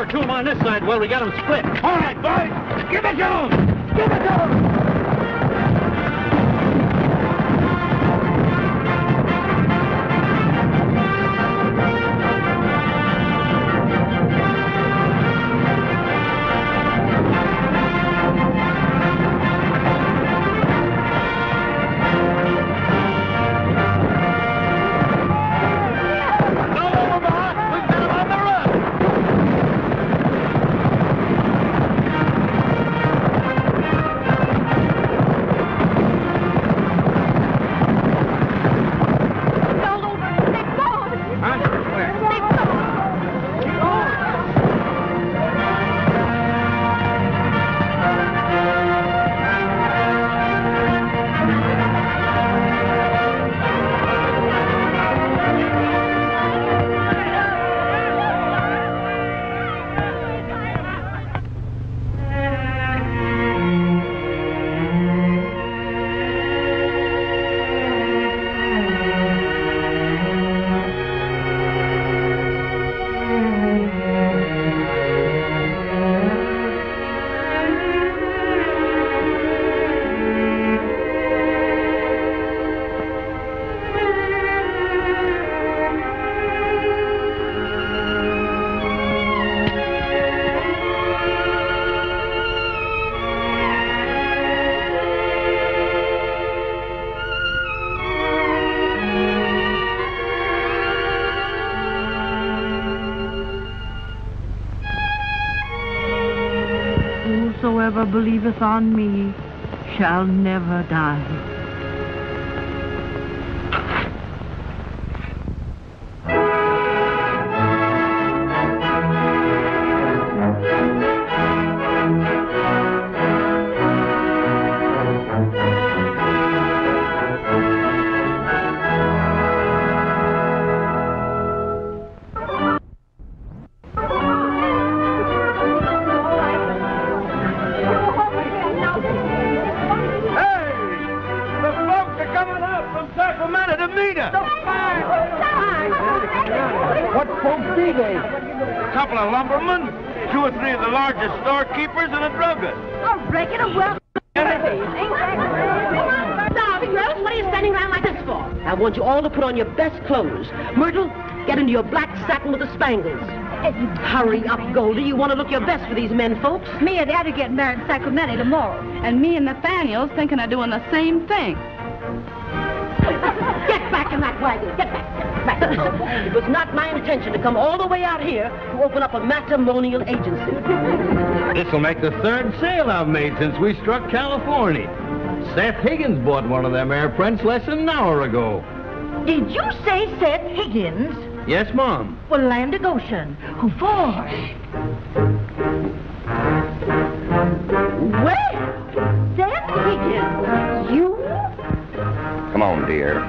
Two of them on this side while we got them split. All right, boys, give it to them! Give it to them! Whosoever believeth on me shall never die. folks be they? A couple of lumbermen, 2 or 3 of the largest storekeepers, and a druggist. A regular well. Now, girls, what are you standing around like this for? I want you all to put on your best clothes. Myrtle, get into your black satin with the spangles. Hurry up, Goldie. You want to look your best for these men, folks. Me and Daddy getting married in Sacramento tomorrow. And me and Nathaniel's thinking of doing the same thing. Get back in that wagon. Get back. It was not my intention to come all the way out here to open up a matrimonial agency. This will make the 3rd sale I've made since we struck California. Seth Higgins bought one of them air prints less than an hour ago. Did you say Seth Higgins? Yes, Mom. Well, land of Goshen. Who for? Well, Seth Higgins, you? Come on, dear.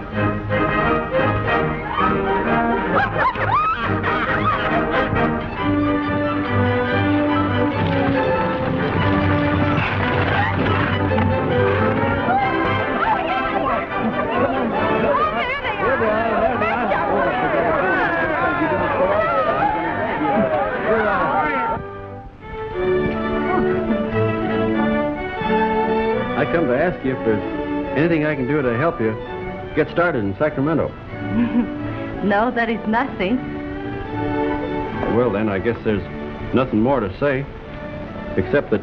I come to ask you if there's anything I can do to help you get started in Sacramento. No, there is nothing. Well, then, I guess there's nothing more to say, except that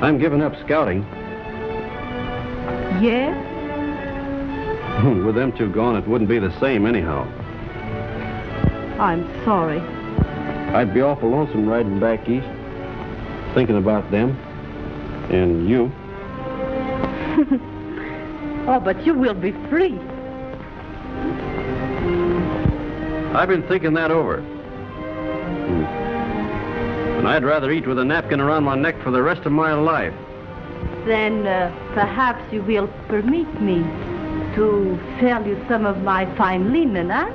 I'm giving up scouting. Yes? With them 2 gone, it wouldn't be the same anyhow. I'm sorry. I'd be awful lonesome riding back east, thinking about them and you. Oh, but you will be free. I've been thinking that over. And I'd rather eat with a napkin around my neck for the rest of my life. Then perhaps you will permit me to sell you some of my fine linen, huh?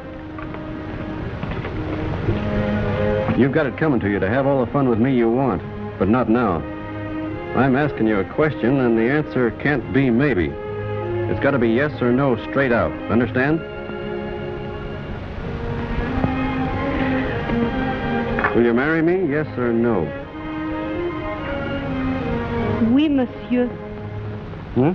You've got it coming to you to have all the fun with me you want, but not now. I'm asking you a question, and the answer can't be maybe. It's got to be yes or no straight out. Understand? Will you marry me, yes or no? Oui, monsieur. Hmm?